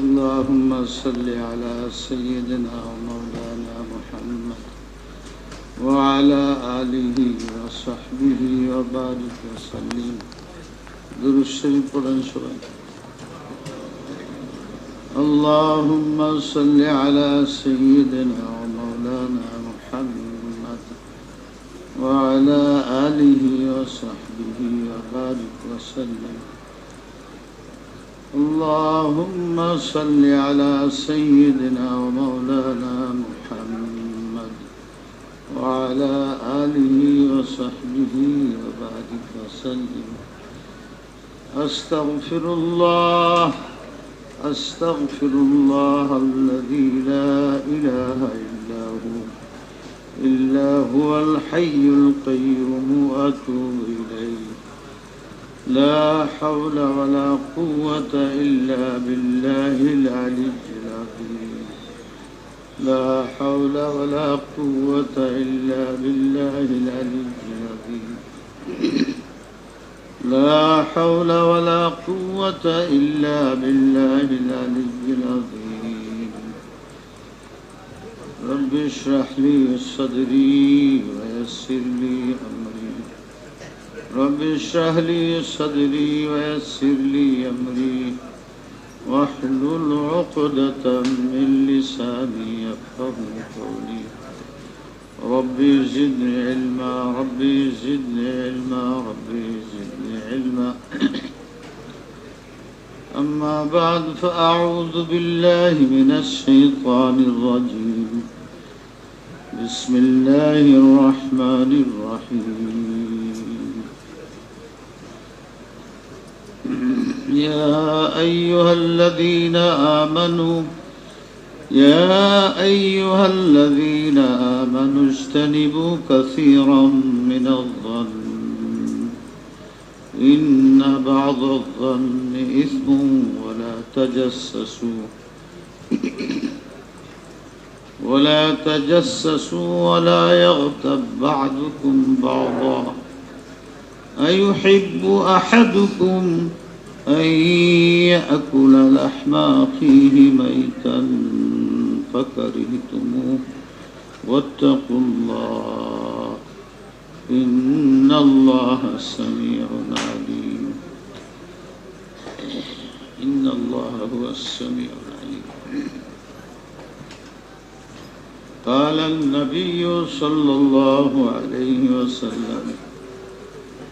اللهم صل على سيدنا ومولانا محمد وعلى آله وصحبه وبارك وسلم. درود شريف পড়েন সবাই। اللهم صل على سيدنا ومولانا محمد وعلى آله وصحبه وبارك وسلم. اللهم صل على سيدنا ومولانا محمد وعلى آله وصحبه وبارك وسلم. أستغفر الله الذي لا إله إلا هو الحي القيوم وأتوب إليه. لا حول ولا قوة إلا بالله العلي العظيم. لا حول ولا قوة إلا بالله العلي العظيم. لا حول ولا قوة إلا بالله العلي العظيم. رب اشرح لي صدري ويسر لي أمري. رب اشرح لي صدري ويسر لي أمري واحلل عقدة من لساني يفقهوا قولي. ربي زدني علما ربي زدني علما ربي زدني علما. أما بعد فأعوذ بالله من الشيطان الرجيم. بسم الله الرحمن الرحيم. يا أيها الذين آمنوا اجتنبوا كثيرا من الظن إن بعض الظن إثم ولا تجسسوا ولا يغتب بعضكم بعضا أيحب أحدكم أن يأكل لحم أخيه ميتا فكرهتموه واتقوا الله إن الله سميع عليم. إن الله هو السميع العليم. قال النبي صلى الله عليه وسلم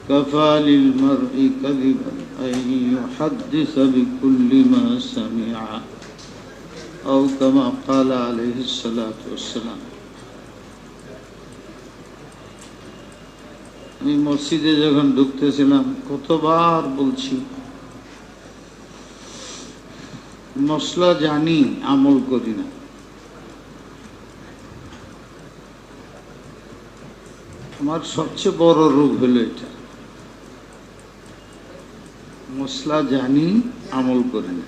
كفى للمرء كذبا أن يحدث بكل ما سمع أو كما قال عليه الصلاة والسلام. আমি মসজিদে যখন ঢুকতেছিলাম কতবার বলছি মসলা জানি আমল করি না। আমার সবচেয়ে বড় রোগ হলো এটা, মসলা জানি আমল করি না।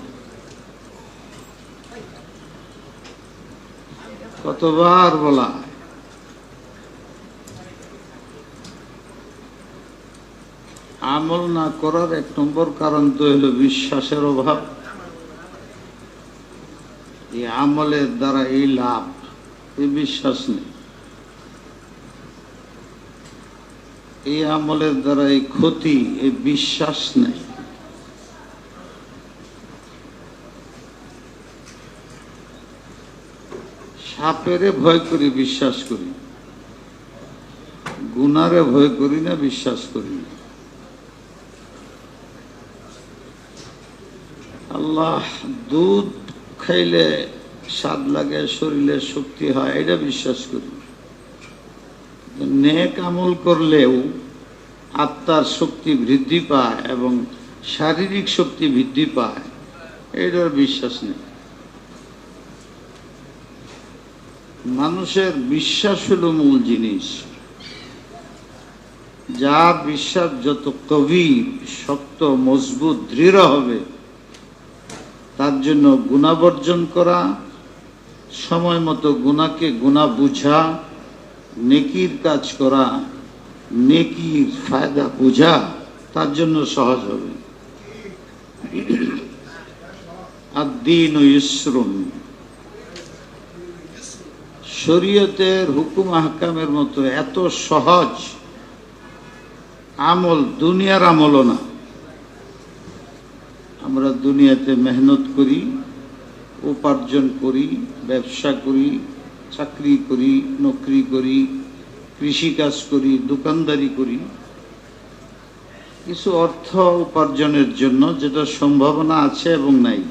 কতবার বলা আমল না করার এক নম্বর কারণ তো হলো বিশ্বাসের অভাব। এই আমলের দ্বারা এই লাভ, এই বিশ্বাস নেই। এই আমলের দ্বারা এই ক্ষতি, এই বিশ্বাস নেই। সাপেরে ভয় করি, বিশ্বাস করি। গুনারে ভয় করি না, বিশ্বাস করি না। আল্লাহ দুধ খাইলে স্বাদ লাগে, শরীরে শক্তি হয়, এটা বিশ্বাস করি। নেক আমল করলেও আত্মার শক্তি বৃদ্ধি পায় এবং শারীরিক শক্তি বৃদ্ধি পায়, এটার বিশ্বাস নেই। মানুষের বিশ্বাস হলো মূল জিনিস। যা বিশ্বাস যত গভীর, শক্ত, মজবুত, দৃঢ় হবে, তার জন্য গুনাহ বর্জন করা, সময় মতো গুনাহকে গুনাহ বুঝা, নেকির কাজ করা, নেকির ফায়দা বুঝা তার জন্য সহজ হবে। আদ-দীনু ইউসরুন, শরীয়তের হুকুম আহকামের মতো এত সহজ আমল দুনিয়ার আমলও না। আমরা দুনিয়াতে মেহনত করি, উপার্জন করি, ব্যবসা করি, চাকরি করি, নকরি করি, কৃষিকাজ করি, দোকানদারি করি, কিছু অর্থ উপার্জনের জন্য, যেটা সম্ভাবনা আছে এবং নাই।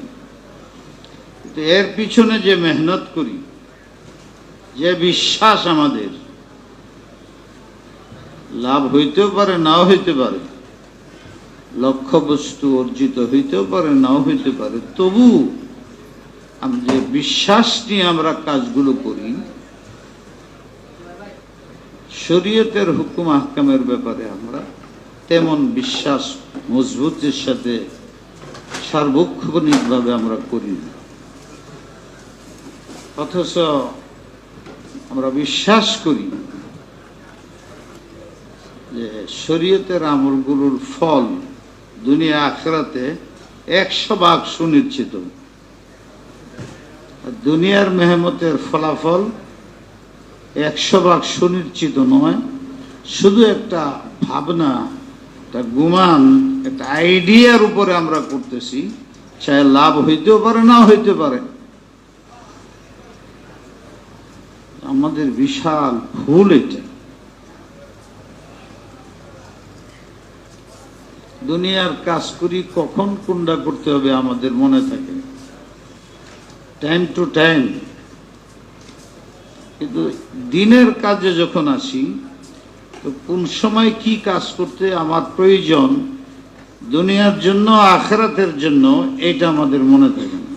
কিন্তু এর পিছনে যে মেহনত করি, যে বিশ্বাস, আমাদের লাভ হইতেও পারে, নাও হইতে পারে, লক্ষ্য বস্তু অর্জিত হইতেও পারে, নাও হইতে পারে, তবু আমরা যে বিশ্বাস নিয়ে আমরা কাজগুলো করি, শরীয়তের হুকুম আহকামের ব্যাপারে আমরা তেমন বিশ্বাস মজবুতির সাথে সার্বক্ষণিকভাবে আমরা করি না। অথচ আমরা বিশ্বাস করি যে শরীয়তের আমলগুলোর ফল দুনিয়া আখিরাতে 100 ভাগ সুনিশ্চিত। দুনিয়ার মেহনতের ফলাফল 100 ভাগ সুনিশ্চিত নয়, শুধু একটা ভাবনা, একটা গুমান, একটা আইডিয়ার উপরে আমরা করতেছি, চাहे লাভ হইতেও পারে, না হইতে পারে। আমাদের বিশাল ভুল এটা। দুনিয়ার কাজ করি, কখন কোনটা করতে হবে আমাদের মনে থাকে, টাইম টু টাইম। কিন্তু দিনের কাজে যখন আসি, তো কোন সময় কি কাজ করতে আমার প্রয়োজন, দুনিয়ার জন্য আখিরাতের জন্য, এটা আমাদের মনে থাকে না।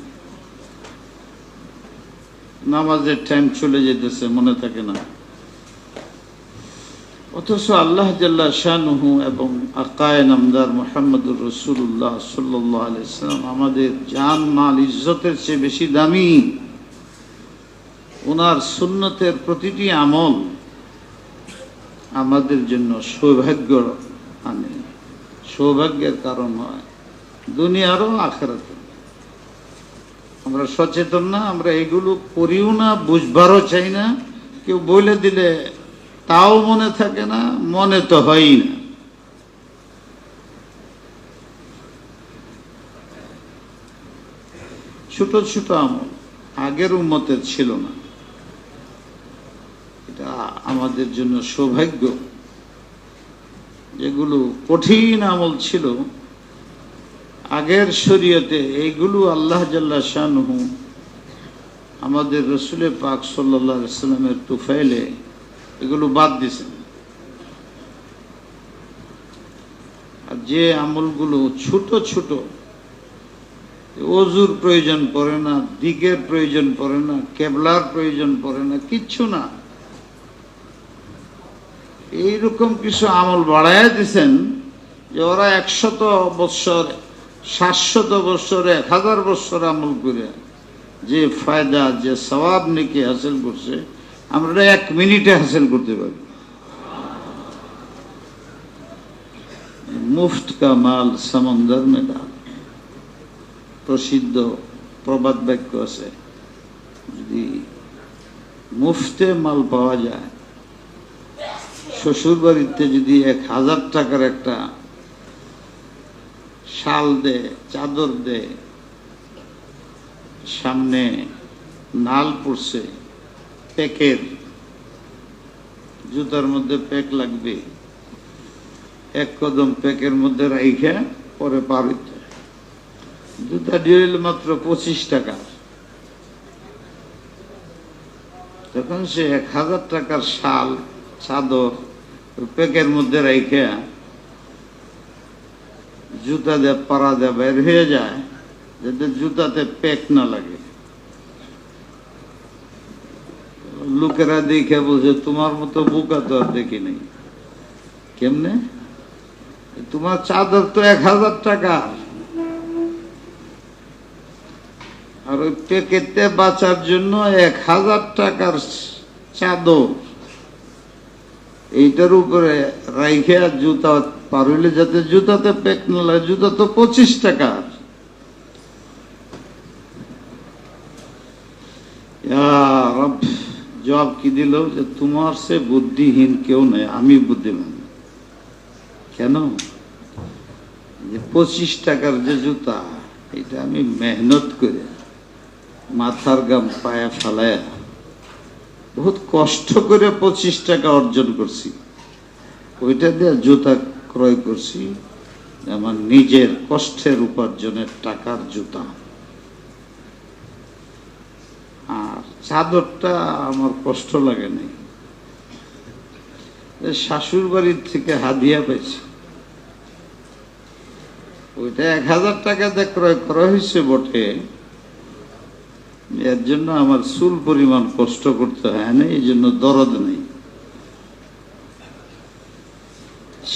নামাজের টাইম চলে যেতেছে, মনে থাকে না। অথচ আল্লাহ জাল্লা শানুহু এবং আকায়ে নামদার মুহাম্মদুর রাসূলুল্লাহ সাল্লাল্লাহু আলাইহি সাল্লাম আমাদের জান মাল ইজ্জতের চেয়ে বেশি দামি। ওনার সুন্নতের প্রতিটি আমল আমাদের জন্য সৌভাগ্য আনে, সৌভাগ্যের কারণ হয়, দুনিয়ারও আখিরাতে। আমরা সচেতন না, আমরা এগুলো করিও না, বুঝবারও চাই না। কেউ বলে দিলে তাও মনে থাকে না, মনে তো হয়ই না। ছোট ছোট আমল আগের উম্মতের ছিল না, এটা আমাদের জন্য সৌভাগ্য। যেগুলো কঠিন আমল ছিল আগের শরীয়তে, এইগুলো আল্লাহ জাল্লা শানুহু আমাদের রসুল পাক সাল্লাল্লাহু আলাইহি ওয়াসাল্লামের তুফাইলে এগুলো বাদ দিয়েছেন। আর যে আমলগুলো ছোট ছোট, ওযুর প্রয়োজন পড়ে না, দিকের প্রয়োজন পড়ে না, কেবলার প্রয়োজন পড়ে না, কিচ্ছু না, এইরকম কিছু আমল বাড়াইয়া দিয়েছেন যে ওরা 100 বৎসর, 700 বৎসর, 1000 বৎসর আমল করে যে ফায়দা, যে সওয়াব নেকি হাসিল করছে, আমরা 1 মিনিটে হাসিল করতে পারি। মুফত কা মাল সমন্দর মে ডাল, প্রসিদ্ধ প্রবাদ বাক্য আছে। যদি মুফতে মাল পাওয়া যায়, শ্বশুর বাড়িতে যদি 1000 টাকার একটা শাল দে, চাদর দে, সামনে নাল পড়ছে প্যাকের, জুতার মধ্যে প্যাক লাগবে, 1 কদম প্যাকের মধ্যে রাইখা পরে পার হইতে, জুতা দিয়ে মাত্র 25 টাকা। তখন সে 1000 টাকার শাল, চাদর প্যাকের মধ্যে রাইখা জুতা দিয়ে পাড়া দিয়ে বের হয়ে যায়, যাতে জুতাতে প্যাক না লাগে। লোকেরা দেখে বলছে, তোমার মতো বোকা তো আর দেখি নাই। কেমনে? তোমার চাদর তো 1000 টাকা, আর ওই প্যাকেটে বাঁচার জন্য 1000 টাকার চাদর এইটার উপরে রাইখে জুতা পার হইলে যাতে জুতাতে প্যাক না লাগে। জুতা তো 25 টাকা, জবাব কি দিল যে তোমার সে বুদ্ধিহীন কেউ নেই, আমি বুদ্ধিমান। কেন? যে 25 টাকার যে জুতা, এটা আমি মেহনত করে মাথার গাম পায়ে ফেলায় বহুত কষ্ট করে 25 টাকা অর্জন করছি, ওইটা দিয়ে জুতা ক্রয় করছি, আমার নিজের কষ্টের উপার্জনের টাকার জুতা। আর চাদরটা আমার কষ্ট লাগে নাই, শাশুর বাড়ির থেকে হাদিয়া পেয়েছি, ওইটা 1000 টাকাতে ক্রয় করা হয়েছে বটে, এর জন্য আমার চুল পরিমাণ কষ্ট করতে হয় না, এই জন্য দরদ নেই।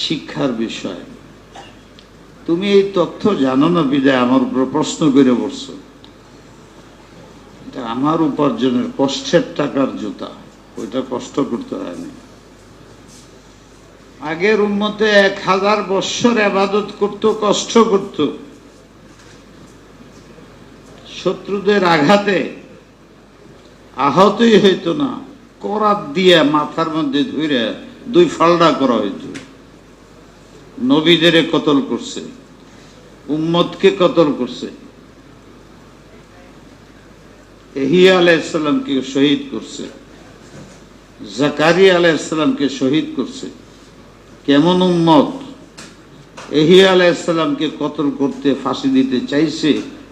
শিক্ষার বিষয় তুমি এই তথ্য জানো না বিদায় আমার উপর প্রশ্ন করে বসছো। এটা আমার উপার্জনের কষ্টের টাকার জুতা, ওইটা কষ্ট করতে হয় না। আগের উম্মতে 1000 বৎসর ইবাদত করত, কষ্ট করত, শত্রুদের আঘাতে আহতই হইতো না, করাত দিয়ে মাথার মধ্যে ধরে 2 ফালডা করা হইত। নবীদের কতল করছে, উম্মতকে কতল করছে, ইহইয়া আলাইহিস সালামকে শহীদ করছে, জাকারিয়া আলাইহিস সালামকে শহীদ করছে। কেমন উম্মত! ইহইয়া আলাইহিস সালামকে কতল করতে, ফাঁসি দিতে চাইছে,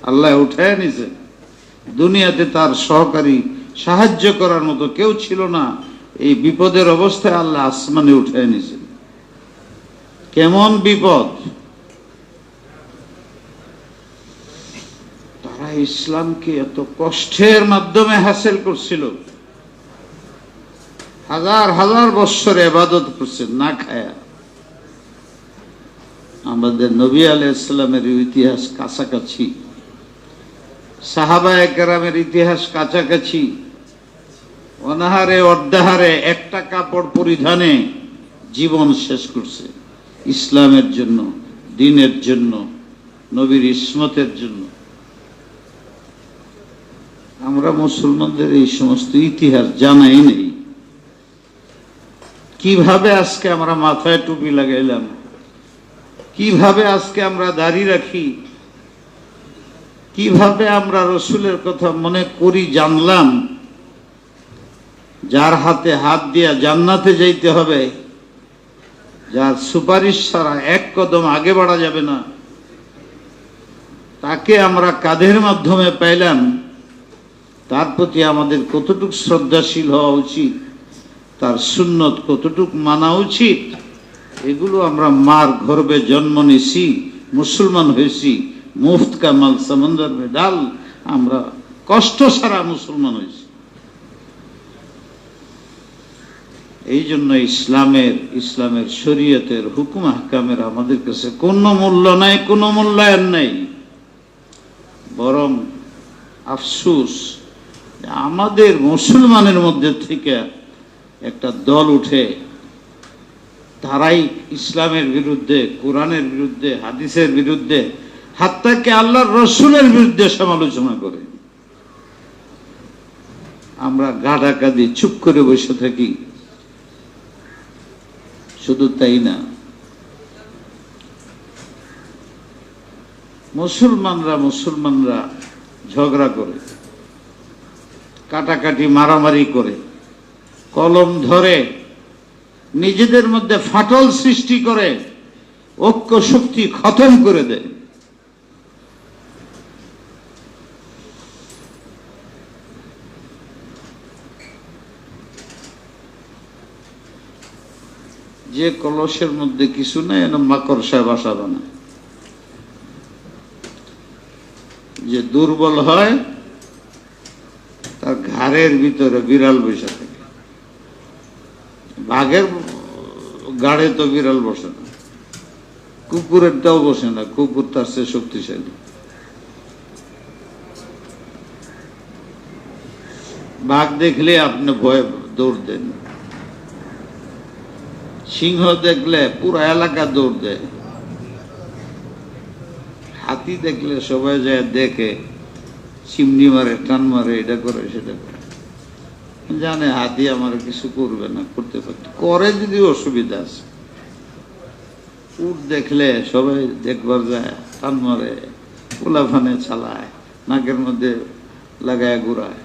আল্লাহ উঠায় নিছে। দুনিয়াতে তার সহকারী সাহায্য করার মতো কেউ ছিল না, এই বিপদের অবস্থায় আল্লাহ আসমানে উঠায় নিছে। কেমন বিপদ! তারা ইসলামকে এত কষ্টের মাধ্যমে হাসিল করছিল, 1000 বৎসর ইবাদত করছে না খায়া। আমাদের নবী আলাইহিস সালামের ইতিহাস কাছাকাছি, সাহাবায়ে কেরামের ইতিহাস কাছাকাছি। অনাহারে অর্ধাহারে একটা কাপড় পরিধানে জীবন শেষ করছে ইসলামের জন্য, দ্বীনের জন্য, নবীর ইসমতের জন্য। আমরা মুসলমানদের এই সমস্ত ইতিহাস জানাই নেই। কিভাবে আজকে আমরা মাথায় টুপি লাগাইলাম, কিভাবে আজকে আমরা দাড়ি রাখি, কিভাবে আমরা রসুলের কথা মনে করি জানলাম। যার হাতে হাত দিয়া জান্নাতে যাইতে হবে, যার সুপারিশ ছাড়া 1 কদম আগে বাড়া যাবে না, তাকে আমরা কাঁধের মাধ্যমে পাইলাম। তার প্রতি আমাদের কতটুকু শ্রদ্ধাশীল হওয়া উচিত, তার সুন্নত কতটুকু মানা উচিত, এগুলো আমরা মার গর্ভে জন্ম নিছি, মুসলমান হয়েছি, মুফত কামাল সমন্দর মে ডাল, আমরা কষ্ট ছাড়া মুসলমান হয়েছি। এই জন্য ইসলামের শরীয়তের হুকুম আহকামের আমাদের কাছে কোনো মূল্য নাই, কোনো মূল্যায়ন নাই। বরং আফসোস, আমাদের মুসলমানের মধ্যে থেকে একটা দল উঠে, তারাই ইসলামের বিরুদ্ধে, কোরআনের বিরুদ্ধে, হাদিসের বিরুদ্ধে, হাত্তাকে আল্লাহর রসুলের বিরুদ্ধে সমালোচনা করে। আমরা গাডা কাঁদি, চুপ করে বসে থাকি। শুধু তাই না, মুসলমানরা ঝগড়া করে, কাটাকাটি মারামারি করে, কলম ধরে, নিজেদের মধ্যে ফাটল সৃষ্টি করে, ঐক্য শক্তি খতম করে দেয়। যে কলসের মধ্যে কিছু নেই, মাকড়সায় বাসা বানায়। যে দুর্বল হয়, তার ঘাড়ের ভিতরে বিড়াল বসে থাকে। বাঘের গাড়ে তো বিড়াল বসে না, কুকুরেরটাও বসে না, কুকুর তার চেয়ে শক্তিশালী। বাঘ দেখলে আপনি ভয়ে দৌড় দেন, সিংহ দেখলে পুরো এলাকা দৌড় দেয়, হাতি দেখলে সবাই যায় দেখে, চিমনি মারে, টান মারে, এটা করে সেটা করে। জানে হাতি আমার কিছু করবে না, করতে পারত, করে যদি অসুবিধা আছে। উট দেখলে সবাই দেখবার যায়, টান মারে, পোলাফানে চালায়, নাকের মধ্যে লাগায় ঘুরায়।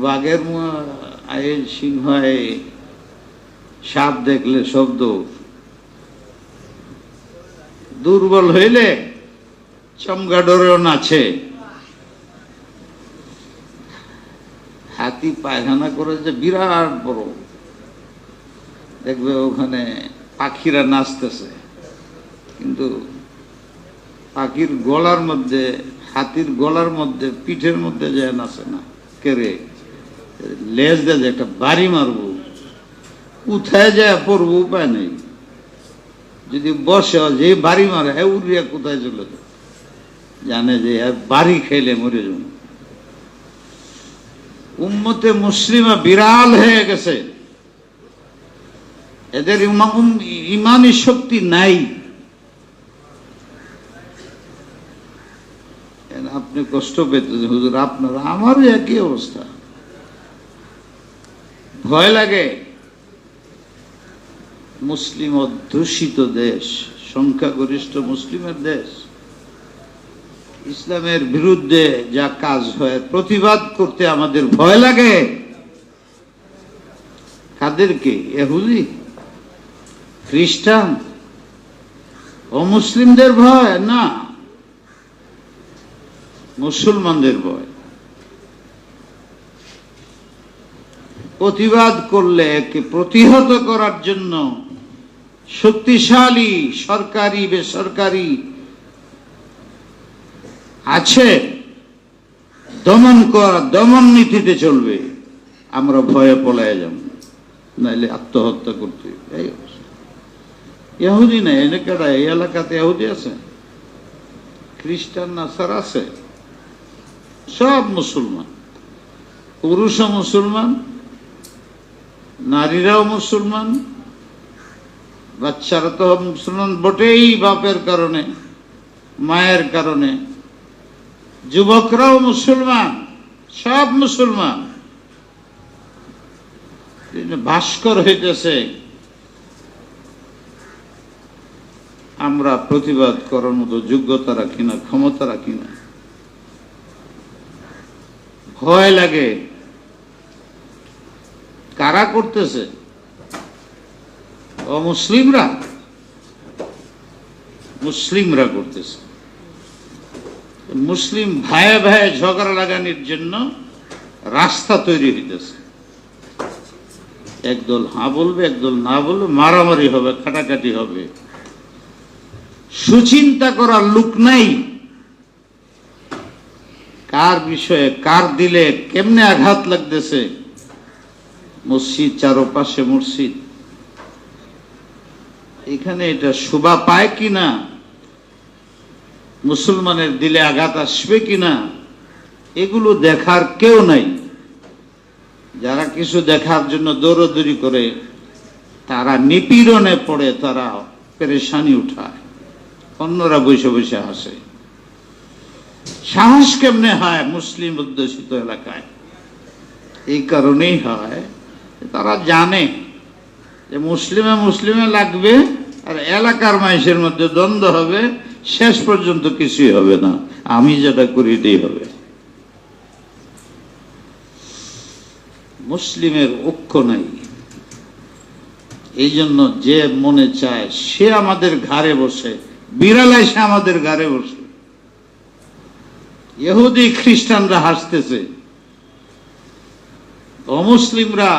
বাঘের সিংহ সাপ দেখলে সব দৌড়। দুর্বল হইলে চমগাডরেও নাচে। হাতি পায়খানা করে যে বিরাট বড়, দেখবে ওখানে পাখিরা নাচতেছে, কিন্তু পাখির গলার মধ্যে, হাতির গলার মধ্যে, পিঠের মধ্যে যায় নাচে না। কেরে লেজ দিয়ে একটা বাড়ি মারবো, কোথায় যায় পড়বো উপায় নেই। যদি বসে যে বাড়ি মারে উড়িয়া কোথায় চলে যায়, জানে যে বাড়ি খেলে মরে যাব। উম্মতে মুসলিমা বিরাল হয়ে গেছে, এদের ইমানি শক্তি নাই। আপনি কষ্ট পেতেছেন হুজুর, আপনার আমারও একই অবস্থা। ভয় লাগে। মুসলিম অধ্যুষিত দেশ, সংখ্যাগরিষ্ঠ মুসলিমের দেশ, ইসলামের বিরুদ্ধে যা কাজ হয় প্রতিবাদ করতে আমাদের ভয় লাগে। কাদেরকে? ইহুদি, খ্রিস্টান, অমুসলিমদের ভয় না, মুসলমানদের ভয়। প্রতিবাদ করলে একে প্রতিহত করার জন্য শক্তিশালী সরকারি বেসরকারি আছে, দমন নীতিতে চলবে। আমরা ভয়ে পলায় যাব, নাইলে আত্মহত্যা করতে। এই অবস্থা। ইহুদি নাই এনেকাটা, এই এলাকাতে ইহুদি আছে, খ্রিস্টান নাসার আছে, সব মুসলমান, পুরুষও মুসলমান, নারীরাও মুসলমান, বাচ্চারা তো মুসলমান বটেই, বাপের কারণে, মায়ের কারণে, যুবকরাও মুসলমান, সব মুসলমান। ভাস্কর হইতেছে আমরা প্রতিবাদ করার মতো যোগ্যতা রাখি না, ক্ষমতা রাখি না। ভয় লাগে। কারা করতেছে? অমুসলিমরা, মুসলিমরা করতেছে। মুসলিম ভাইয়ে ভাইয়ে ঝগড়া লাগানোর জন্য রাস্তা তৈরি হইতেছে। একদল হ্যাঁ বলবে, একদল না বলবে, মারামারি হবে, কাটাকাটি হবে। সুচিন্তা করার লোক নাই, কার বিষয়ে কার দিলে কেমনে আঘাত লাগতেছে। মসজিদ, চারপাশে মসজিদ, এখানে এটা শোভা পায় কিনা, মুসলমানের দিলে আঘাত আসবে কিনা, এগুলো দেখার কেউ নাই। যারা কিছু দেখার জন্য দৌড়দৌড়ি করে তারা নিপীড়নে পড়ে, তারা পেরেশানি উঠায়, অন্যরা বসে বসে হাসে। সাহস কেমনে হয় মুসলিম অধ্যুষিত এলাকায়? এই কারণেই হয়, তারা জানে যে মুসলিমে মুসলিমে লাগবে, আর এলাকার মানুষের মধ্যে দ্বন্দ্ব হবে, শেষ পর্যন্ত কিছুই হবে না, আমি যেটা করি এটাই হবে। মুসলিমের ঐক্য নাই। এই জন্য যে মনে চায় সে আমাদের ঘাড়ে বসে, বিড়াল এসে আমাদের ঘাড়ে বসে। ইহুদি খ্রিস্টানরা হাসতেছে, অমুসলিমরা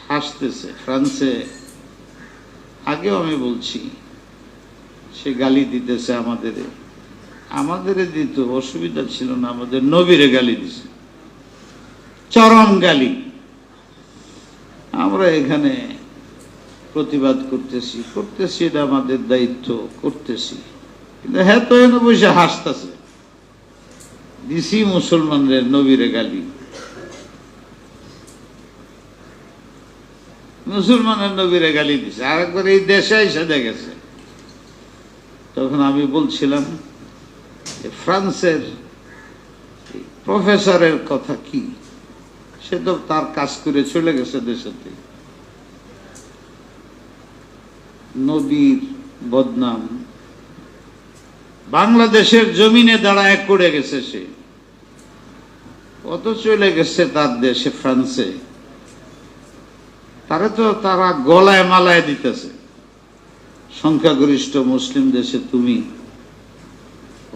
হাসতেছে। ফ্রান্সে আগেও আমি বলছি, সে গালি দিতেছে আমাদের দিত, অসুবিধা ছিল না, আমাদের নবীরে গালি দিছে, চরম গালি। আমরা এখানে প্রতিবাদ করতেছি, এটা আমাদের দায়িত্ব, করতেছি। কিন্তু হ্যাঁ তো এনে বসে হাসতেছে, দিছি মুসলমানদের নবীরে গালি, মুসলমানের নবীরে গালি দিছে। আরেকবার এই দেশে এসে দেখেছে। তখন আমি বলছিলাম ফ্রান্সের প্রফেসরের কথা কি, সে তো তার কাজ করে চলে গেছে দেশে থেকে। নবীর বদনাম বাংলাদেশের জমিনে দাঁড়ায় করে গেছে সে, কত চলে গেছে তার দেশে ফ্রান্সে, তারা তো তারা গলায় মালায় দিতেছে। সংখ্যাগরিষ্ঠ মুসলিম দেশে তুমি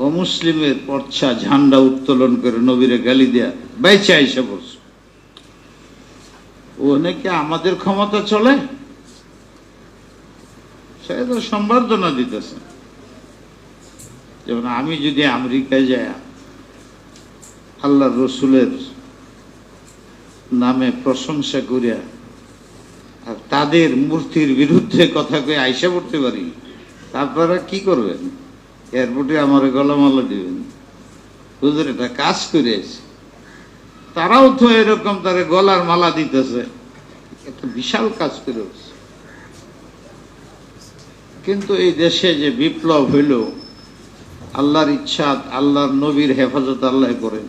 অমুসলিমের পর্চা ঝান্ডা উত্তোলন করে নবীরে গালি দেয়া বাইচে আইসা বলছো, ও নাকি আমাদের ক্ষমতা চলে, সে তো সম্বর্ধনা দিতেছে। যেমন আমি যদি আমেরিকায় যাই আল্লাহ রসুলের নামে প্রশংসা করিয়া আর তাদের মূর্তির বিরুদ্ধে কথা কয়ে আইসা পড়তে পারি, তারপরে কি করবেন? এয়ারপোর্টে আমার গলামালা দিবেন, হুজুর এটা কাজ করেছে। তারাও তো এরকম তারে গলার মালা দিতেছে, একটা বিশাল কাজ করেছে। কিন্তু এই দেশে যে বিপ্লব হইল, আল্লাহর ইচ্ছা, আল্লাহর নবীর হেফাজত আল্লাহ করেন,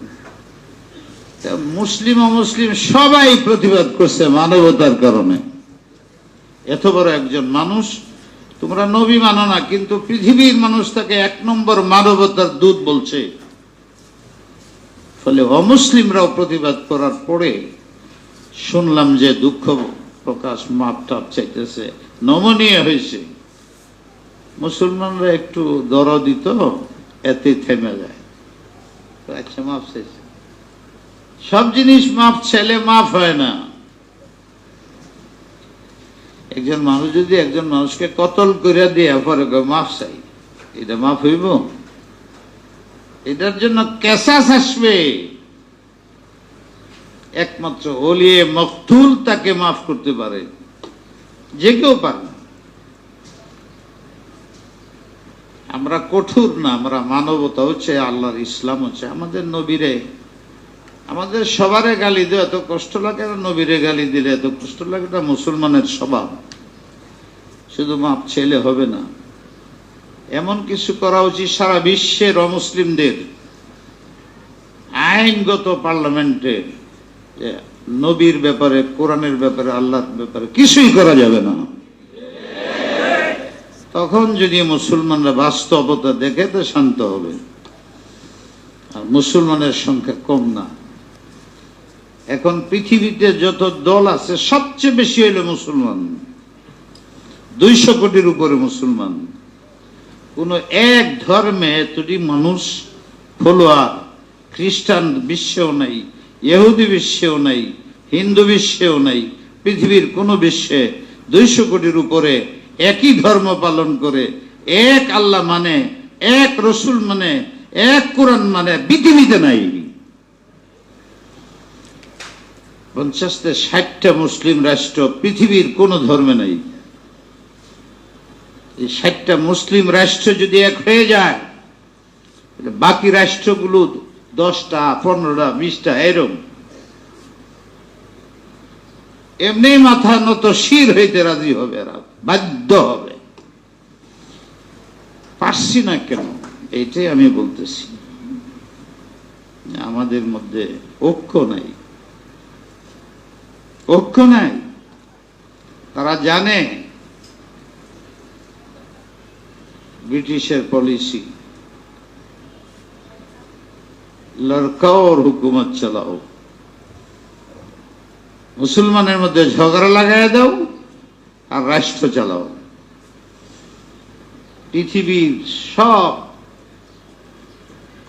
মুসলিম অমুসলিম সবাই প্রতিবাদ করছে মানবতার কারণে। এত বড় একজন মানুষ, তোমরা নবী মানো না, কিন্তু পৃথিবীর মানুষ তাকে 1 নম্বর মানবতার দূত বলছে। ফলে অমুসলিমরাও প্রতিবাদ করার পরে শুনলাম যে দুঃখ প্রকাশ, মাপ টাপ চাইতেছে, নমনীয় হয়েছে। মুসলমানরা একটু দরদি তো, এতে থেমে যায়। আচ্ছা মাপ চাইছে, সব জিনিস মাপ চাইলে মাফ হয় না। একজন মানুষ যদি একজন মানুষকে কতল করে দিয়ে পরে মাফ চাই, এটা মাফ হইব? এটার জন্য কেসাস আসবে। একমাত্র ওলিয়ে মকতুল তাকে মাফ করতে পারে, যে কেউ পারে না। আমরা কঠোর না, আমরা মানবতা হচ্ছে আল্লাহর ইসলাম হচ্ছে। আমাদের নবীরে, আমাদের সবারে গালি দেওয়া এত কষ্ট লাগে, আর নবীরে গালি দিলে এত কষ্ট লাগে, এটা মুসলমানের স্বভাব। শুধু মাপ ছেলে হবে না, এমন কিছু করা উচিত সারা বিশ্বের অমুসলিমদের আইনগত পার্লামেন্টে, নবীর ব্যাপারে, কোরআনের ব্যাপারে, আল্লাহর ব্যাপারে কিছুই করা যাবে না। তখন যদি মুসলমানরা বাস্তবতা দেখে তো শান্ত হবে। আর মুসলমানের সংখ্যা কম না। এখন পৃথিবীতে যত দল আছে সবচেয়ে বেশি হইল মুসলমান, 200 কোটির উপরে মুসলমান। কোন এক ধর্মে এতটি মানুষ ফলোয়ার খ্রিস্টান বিশ্বেও নাই, ইহুদি বিশ্বেও নাই, হিন্দু বিশ্বেও নাই। পৃথিবীর কোন বিশ্বে 200 কোটির উপরে একই ধর্ম পালন করে, এক আল্লাহ মানে, এক রসুল মানে, এক কোরআন মানে পৃথিবীতে নাই। 50-60টা মুসলিম রাষ্ট্র পৃথিবীর কোন ধর্মে নাই। এই 60টা মুসলিম রাষ্ট্র যদি এক হয়ে যায়, বাকি রাষ্ট্রগুলো 10টা, 15টা, 20টা এরকম এমনি মাথা নত শির হইতে রাজি হবে, এরা বাধ্য হবে। পারছি না কেন, এইটাই আমি বলতেছি। আমাদের মধ্যে ঐক্য নাই, ঐক্য নাই। তারা জানে ব্রিটিশের পলিসি, লড়কাও আর হুকুমত চালাও। মুসলমানের মধ্যে ঝগড়া লাগাই দাও আর রাষ্ট্র চালাও। পৃথিবীর সব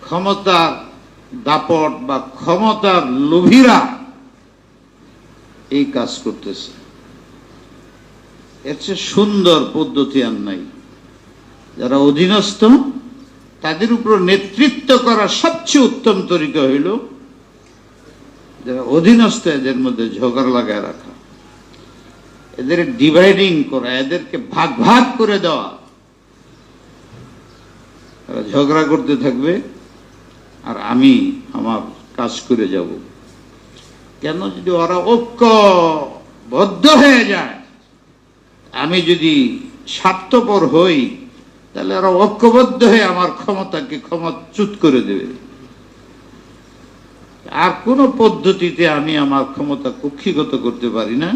ক্ষমতার দাপট বা ক্ষমতার লোভীরা এই কাজ করতেছে। এর চেয়ে সুন্দর পদ্ধতি আর নাই। যারা অধীনস্থ তাদের উপর নেতৃত্ব করার সবচেয়ে উত্তম তরিকা হইল যারা অধীনস্থ এদের মধ্যে ঝগড়া লাগায় রাখা, এদের ডিভাইডিং করা, এদেরকে ভাগ ভাগ করে দেওয়া। তারা ঝগড়া করতে থাকবে আর আমি আমার কাজ করে যাব। কেন? যদি ওরা ঐক্যবদ্ধ হয়ে যায়, আমি যদি স্বার্থপর হই, তাহলে ওরা ঐক্যবদ্ধ হয়ে আমার ক্ষমতাকে ক্ষমচ্যুত করে দেবে। আর কোন পদ্ধতিতে আমি আমার ক্ষমতা কুক্ষিগত করতে পারি না।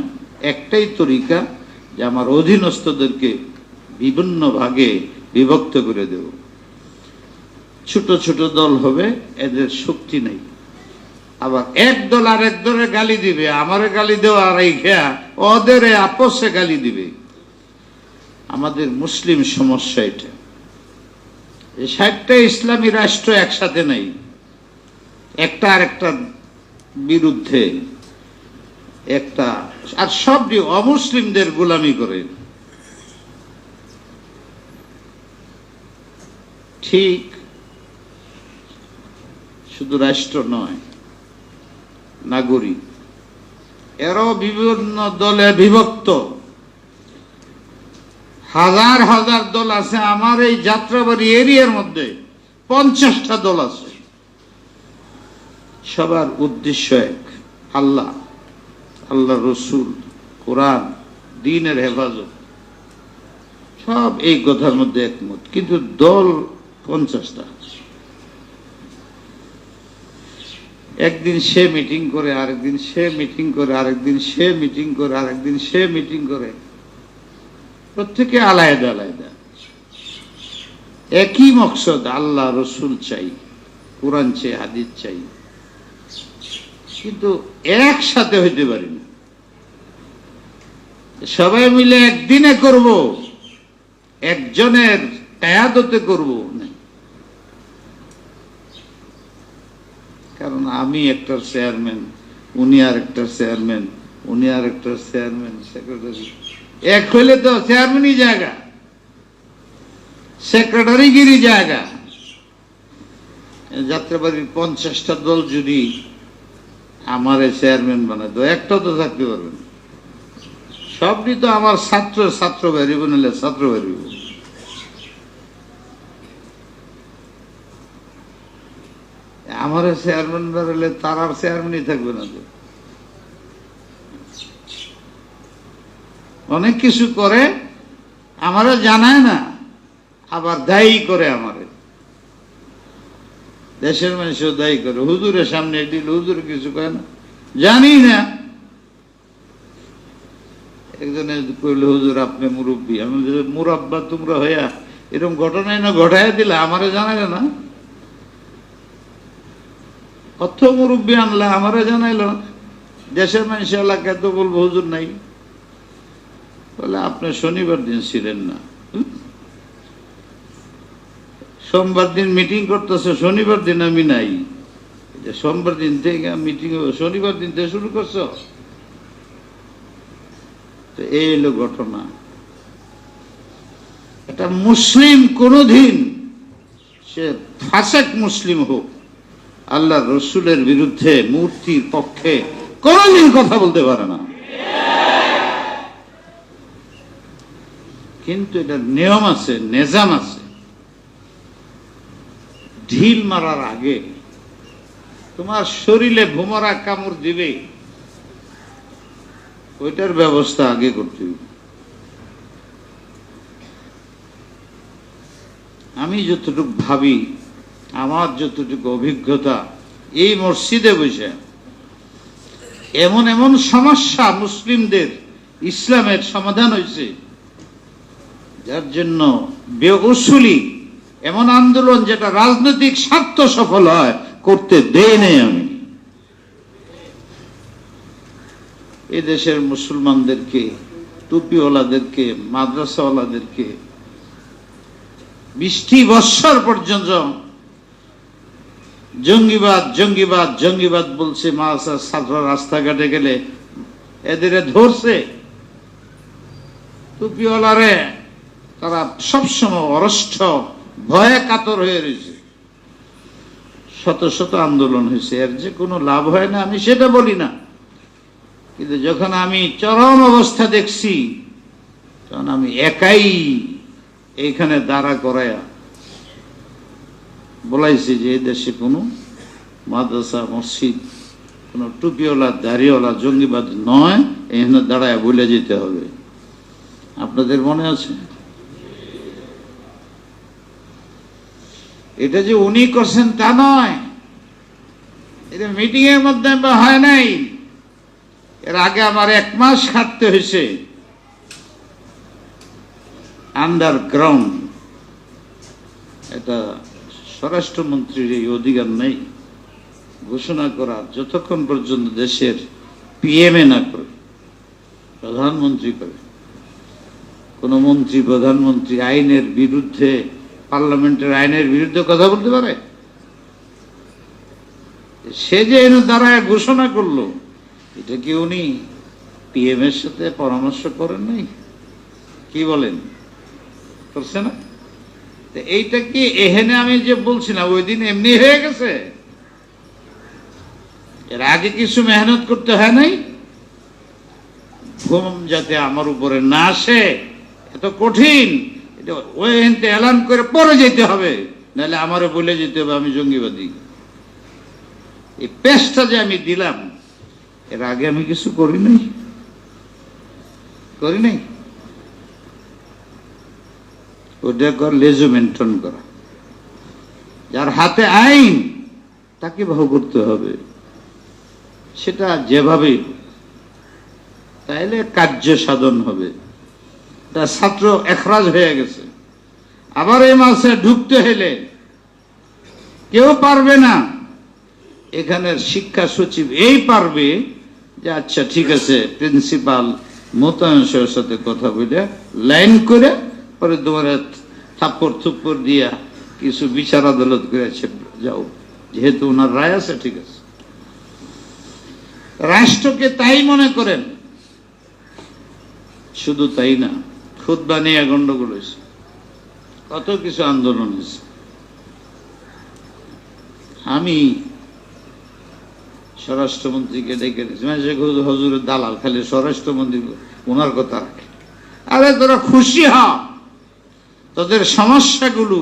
একটাই তরিকা, যে আমার অধীনস্থদেরকে বিভিন্ন ভাগে বিভক্ত করে দেব। ছোট ছোট দল হবে, এদের শক্তি নেই। আবার এক দল আর এক দলের গালি দিবে, আমারে গালি দেওয়া আর এই খেয়া ওদের আপসে গালি দিবে। আমাদের মুসলিম সমস্যা এটা। 60টা ইসলামী রাষ্ট্র একসাথে নেই, একটা আর একটা বিরুদ্ধে একটা, আর সবটি অমুসলিমদের গোলামি করে। ঠিক শুধু রাষ্ট্র নয়, নাগরিক এরাও বিভিন্ন দলে বিভক্ত। হাজার হাজার দল আছে। আমার এই যাত্রাবাড়ি এরিয়ার মধ্যে 50টা দল আছে। সবার উদ্দেশ্য এক, আল্লাহ, আল্লাহ রসুল, কোরআন, দ্বীনের হেফাজত। সব এই কথার মধ্যে একমত, কিন্তু দল 50টা। একদিন সে মিটিং করে, আরেকদিন সে মিটিং করে, আরেকদিন সে মিটিং করে, আরেকদিন সে মিটিং করে। প্রত্যেকে আলাদা আলাদা, একই মকসদ, আল্লাহ রসুল চাই, কোরআন চাই, হাদিস চাই, কিন্তু একসাথে হইতে পারি না। সবাই মিলে একদিনে করব, একজনের কিয়াদতে করব না। কারণ আমি একটা চেয়ারম্যান, উনি আর একটা চেয়ারম্যান, উনি আর একটা চেয়ারম্যান, সেক্রেটারি। এক হইলে তো চেয়ারম্যানই জায়গা, সেক্রেটারিগিরি জায়গা। যাত্রাবাড়ির 50টা দল যদি আমারে চেয়ারম্যান বানায়, তো একটাও তো থাকতে পারবে না। সবটি তো আমার ছাত্র, ছাত্র বেরিব, নিলে ছাত্র বেরিব। আমার চেয়ারম্যান বেরোলে তার আর চেয়ারম্যানই থাকবে না। তো অনেক কিছু করে, আমারে জানায় না, আবার দায়ী করে। আমারে দেশের মানুষও দায়ী করে। হুজুরের সামনে দিল, হুজুর কিছু কয় না, জানি না। একজনে কইল, হুজুর আপনি মুরব্বী। আমি মুরাব্বা তোমরা হইয়া এরকম ঘটনাই না ঘটাইয়া দিলা, আমারে জানাইলে না। অর্থ মুরব্বী আনলা, আমারে জানাইল। দেশের মানুষ এলাকায় তো বলবো হুজুর নাই। বলে আপনি শনিবার দিন ছিলেন না, সোমবার দিন মিটিং করতেছে, শনিবার দিন আমি নাই। সোমবার দিন থেকে মিটিং, শনিবার দিন থেকে শুরু করছ। তো এই হলো ঘটনা। এটা মুসলিম কোনদিন, সে ফাসেক মুসলিম হোক, আল্লাহ রসুলের বিরুদ্ধে, মূর্তির পক্ষে কোনদিন কথা বলতে পারে না। কিন্তু এটা নিয়ম আছে, নিজাম আছে। ঢিল মারার আগে তোমার শরীরে ভোমরা কামড় দিবে, ওইটার ব্যবস্থা আগে করতে হবে। আমি যতটুকু ভাবি, আমার যতটুকু অভিজ্ঞতা, এই মসজিদে বসে এমন এমন সমস্যা মুসলিমদের ইসলামের সমাধান হয়েছে, যার জন্য বেউসুলি এমন আন্দোলন, যেটা রাজনৈতিক স্বার্থ সফল হয়, করতে দেই নাই আমি। এই দেশের মুসলমানদেরকে, টুপিওয়ালাদেরকে, মাদ্রাসাওয়ালাদেরকে 20টি বৎসর পর্যন্ত জঙ্গিবাদ জঙ্গিবাদ জঙ্গিবাদ বলছে। মাদ্রাসার ছাত্র রাস্তাঘাটে গেলে এদের ধরছে। টুপিওয়ালারে তারা সবসময় অরষ্ঠ, ভয়ে কাতর হয়ে রয়েছে। শত শত আন্দোলন হয়েছে, এর যে কোনো লাভ হয় না আমি সেটা বলি না, কিন্তু যখন আমি চরম অবস্থা দেখছি, তখন আমি একাই এইখানে দাঁড়া করায়া বলাইছি যে এই দেশে কোনো মাদ্রাসা, মসজিদ, কোনো টুপিওয়ালা, দাড়িওয়ালা জঙ্গিবাদ নয়, এখানে দাঁড়ায় বলে যেতে হবে। আপনাদের মনে আছে? এটা যে উনি করছেন তা নয়, এটা মিটিং এর মধ্যে হয় নাই, এর আগে আমার 1 মাস খাটতে হয়েছে আন্ডারগ্রাউন্ড। এটা স্বরাষ্ট্রমন্ত্রীর এই অধিকার নেই ঘোষণা করার, যতক্ষণ পর্যন্ত দেশের পিএমএ না করে, প্রধানমন্ত্রী করে। কোন মন্ত্রী প্রধানমন্ত্রী আইনের বিরুদ্ধে, পার্লামেন্টের আইনের বিরুদ্ধে কথা বলতে পারে? সে যে এনে দাঁড়ায় ঘোষণা করলো, এটা কি উনি পিএম এর সাথে পরামর্শ করেন নাই? কি বলেন, করছে না? এইটা কি এখানে আমি যে বলছি না, ওই দিন এমনি হয়ে গেছে? এর আগে কিছু মেহনত করতে হয় নাই? ঘুম যাতে আমার উপরে না আসে, এত কঠিন, এটা ওই এলান করে পরে যেতে হবে, নাহলে আমারও বলে যেতে হবে আমি জঙ্গিবাদী। এই পেশটা যে আমি দিলাম, এর আগে আমি কিছু করি নাই। ওটা কর লেজু মেনটেন করা, যার হাতে আইন তাকে ভাব করতে হবে, সেটা যেভাবেই, তাইলে কার্য সাধন হবে। তা ছাত্র এখরাজ হয়ে গেছে, আবার এই মাসে ঢুকতে হলে কেউ পারবে না। এখানের শিক্ষা সচিব এই পারবে যে আচ্ছা ঠিক আছে, প্রিন্সিপাল মোতায়েন সাহেবের সাথে কথা বলে লাইন করে পরে তোমার থাপ্পড় থুপ্পড় দিয়া কিছু বিচার আদালত করেছে, যাও, যেহেতু ওনার রায় আছে, ঠিক আছে। রাষ্ট্রকে তাই মনে করেন। শুধু তাই না, খুতবা নিয়ে গন্ডগোল হয়েছে, কত কিছু আন্দোলন হয়েছে। আমি স্বরাষ্ট্রমন্ত্রীকে ডেকে দিয়েছি, হজুরের দালাল খালি স্বরাষ্ট্রমন্ত্রী ওনার কথা রাখে। আরে তোরা খুশি হ, তোদের সমস্যাগুলো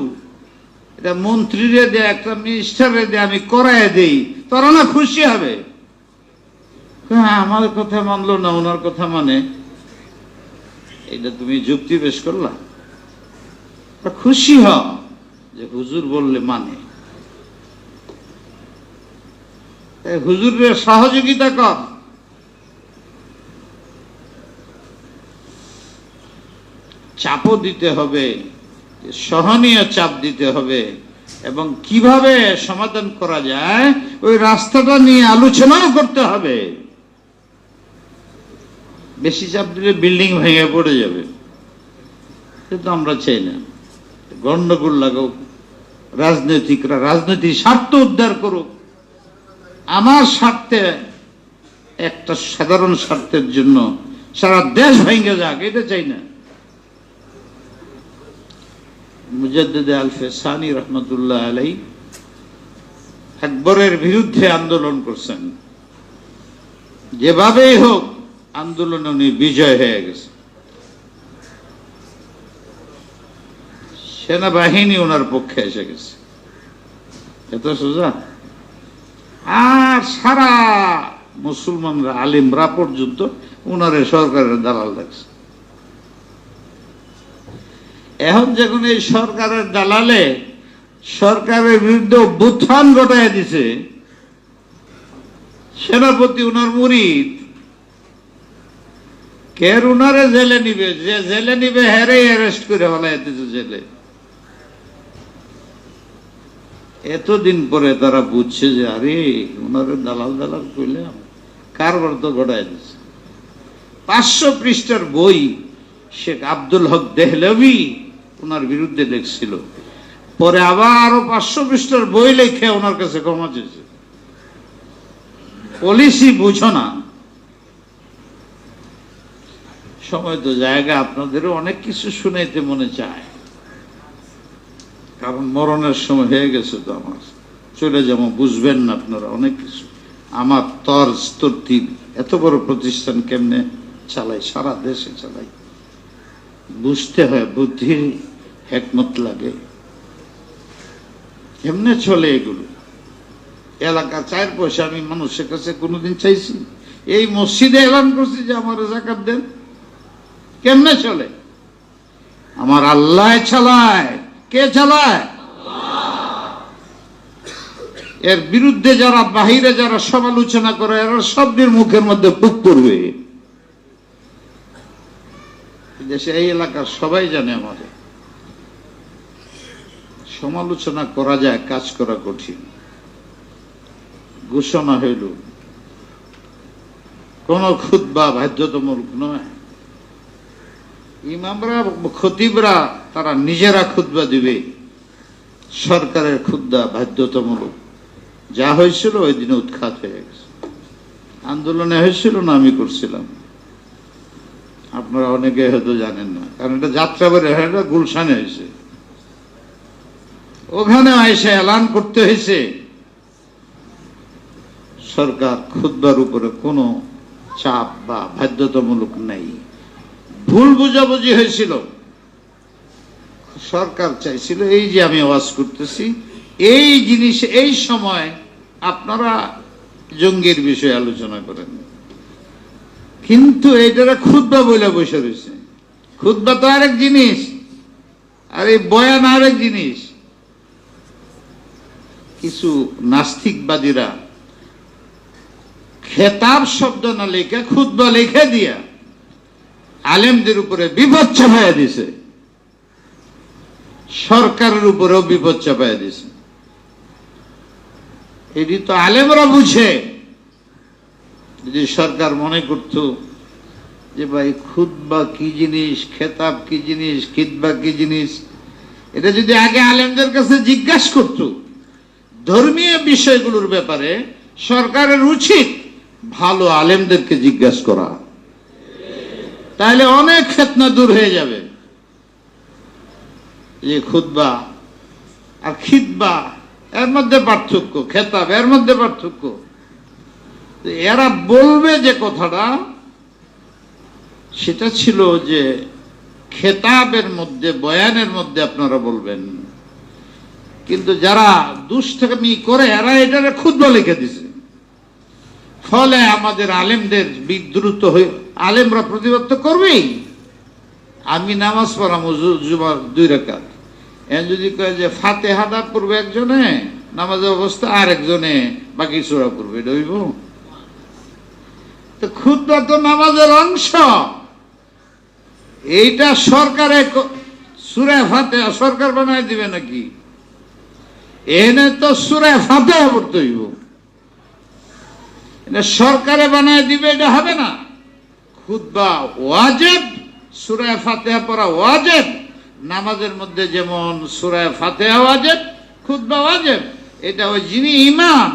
এটা মন্ত্রীরে দে, একটা মিনিস্টারে দে, আমি করায় দেই, তোরা না খুশি হবে? হ্যাঁ, আমার কথা মানলো না, ওনার কথা মানে, এটা তুমি যুক্তি পেশ করলা? খুশি হ যে হুজুর বললে মানে, হুজুরের সহযোগিতা কর। চাপও দিতে হবে, সহনীয় চাপ দিতে হবে, এবং কিভাবে সমাধান করা যায় ওই রাস্তাটা নিয়ে আলোচনাও করতে হবে। বেশি চাপ দিলে বিল্ডিং ভেঙে পড়ে যাবে, কিন্তু আমরা চাই না। গন্ডগোল লাগাও, রাজনৈতিকরা রাজনৈতিক স্বার্থ উদ্ধার করুক, আমার স্বার্থে, একটা সাধারণ স্বার্থের জন্য সারা দেশ ভেঙে যাক, এটা চাই না। মুজাদ্দিদ আলফে সানি রহমতুল্লাহ আলাই আকবরের বিরুদ্ধে আন্দোলন করছেন, যেভাবেই হোক আন্দোলনে উনি বিজয় হয়ে গেছে। সেনাবাহিনী ওনার পক্ষে এসে গেছে, এত সোজা। আর সারা মুসলমানরা, আলিমরা পর্যন্ত ওনারে সরকারের দালাল লাগছে। এখন যখন এই সরকারের দালালে সরকারের বিরুদ্ধে অভ্যুত্থান ঘটায় দিছে, সেনাপতি উনার মুরিদ, কে উনারে জেলে নিবে? যে জেলে নিবে হেরে অ্যারেস্ট করে ফেলাইতেছে জেলে। এতদিন পরে তারা বুঝছে যে আরে উনারে দালাল দালাল করলাম, কারবার তো ঘটায় দিচ্ছে। 500 পৃষ্ঠার বই শেখ আব্দুল হক দেহলভি ওনার বিরুদ্ধে লিখছিল, পরে আবার আরো 500 পৃষ্ঠার বই লিখে ওনার কাছে ক্ষমা চেয়েছে। পলিসি বুঝো না, সময় তো জায়গা, আপনাদেরও অনেক কিছু শুনাইতে মনে চায়, কারণ মরণের সময় হয়ে গেছে তো আমার, চলে যাবো, বুঝবেন না আপনারা অনেক কিছু। আমার তর্জ তরতিব, এত বড় প্রতিষ্ঠান কেমনে চালাই, সারা দেশে চালাই, বুঝতে হয়, বুদ্ধির হেকমত লাগে, কেমনে চলে এগুলো। এলাকা 4 পয়সা আমি মানুষের কাছে কোনোদিন চাইছি? এই মসজিদে এলান করছি যে আমার যাকাত দেন, কেমনে চলে? আমার আল্লাহ চালায়। কে চালায়? এর বিরুদ্ধে যারা বাহিরে যারা সমালোচনা করে এরা সবের মুখের মধ্যে পুক করবে। দেশে এই এলাকার সবাই জানে আমাদের সমালোচনা করা যায়, কাজ করা কঠিন। ঘোষণা হইল কোন খুতবা বাধ্যতামূলক নয়। ইমামরা খতিবরা তারা নিজেরা খুতবা দিবে, সরকারের খুতবা বাধ্যতামূলক। যা হয়েছিল ওই দিনে উৎখাত হয়ে গেছে। আন্দোলনে হয়েছিল না, আমি করছিলাম, আপনারা অনেকে হয়তো জানেন না, কারণ এটা যাত্রাবাড়ি হয়, এটা গুলশানে হয়েছে। ওখানে এসে এলান করতে হয়েছে সরকার খুতবার উপরে কোনো চাপ বা বাধ্যতামূলক নেই। ভুল বুঝাবুঝি হয়েছিল, সরকার চাইছিল এই যে আমি ওয়াজ করতেছি এই জিনিস এই সময় আপনারা জঙ্গির বিষয়ে আলোচনা করেন, কিন্তু এইটারা খুতবা বলে বসে রয়েছে। খুতবা তো আরেক জিনিস, আর এই বয়ান আরেক জিনিস। কিছু নাস্তিকবাদীরা খেতাব শব্দ না লিখে খুতবা লিখে দিয়া আলেমদের উপরে বিপদ চাপাইয়া দিছে, সরকারের উপরেও বিপদ চাপাইয়া দিছে। এটি তো আলেমরা বুঝে। যদি সরকার মনে করত যে ভাই খুতবা কি জিনিস, খেতাব কি জিনিস, খিতবা কি জিনিস, এটা যদি আগে আলেমদের কাছে জিজ্ঞাসা করত, ধর্মীয় বিষয়গুলোর ব্যাপারে সরকারের উচিত ভালো আলেমদেরকে জিজ্ঞাসা করা, তাহলে অনেক ফিতনা দূর হয়ে যাবে। যে খুতবা আর খিতবা এর মধ্যে পার্থক্য, খেতাব এর মধ্যে পার্থক্য। এরা বলবে যে কথাটা সেটা ছিল যে খেতাবের মধ্যে বয়ানের মধ্যে আপনারা বলবেন, কিন্তু যারা দুষ্টামি করে এরা এটারে খুতবা লিখে দিছে। ফলে আমাদের আলেমদের বিদ্রুত হয়ে আলেমরা প্রতিবাদ তো করবেই। আমি নামাজ পড়াম জুমার 2 রাকাত, এর যদি কয় যে ফাতিহাটা পড়বে একজনে নামাজের অবস্থা, আর একজনে বাকি সূরা পড়বে, এটা হইব? তো খুতবা তো নামাজের অংশ। এইটা সরকারে সূরা ফাতিহা সরকার বানায় দিবে নাকি? এনে তো সূরা ফাতিহা পড়তে হইব, এটা সরকারে বানায় দিবে, এটা হবে না। খুতবা ওয়াজিব, সূরা ফাতিহা পড়া ওয়াজিব। নামাজের মধ্যে যেমন সূরা ফাতিহা ওয়াজিব, খুতবা ওয়াজিব। এটা ওই যিনি ইমাম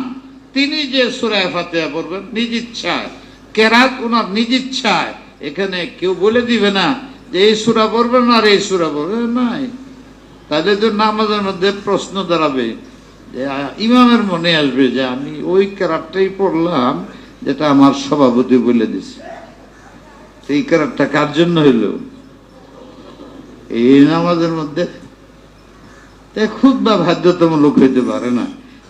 তিনি যে সূরা ফাতিহা পড়বেন নিজ ইচ্ছায়, কেরাত ওনার নিজ ইচ্ছায়। এখানে কেউ বলে দিবে না যে এই সূরা পড়বেন আর এই সূরা পড়বেন, নাই। তাহলে তো নামাজের মধ্যে প্রশ্ন দাঁড়াবে, যে ইমামের মনে আসবে যে আমি ওই কেরাতটাই পড়লাম যেটা আমার সভাপতি বলে দিছে। এই কেরাতটা কার জন্য হইল? এই নামাজের মধ্যে খুতবা বাধ্যতামূলক হইতে পারে না।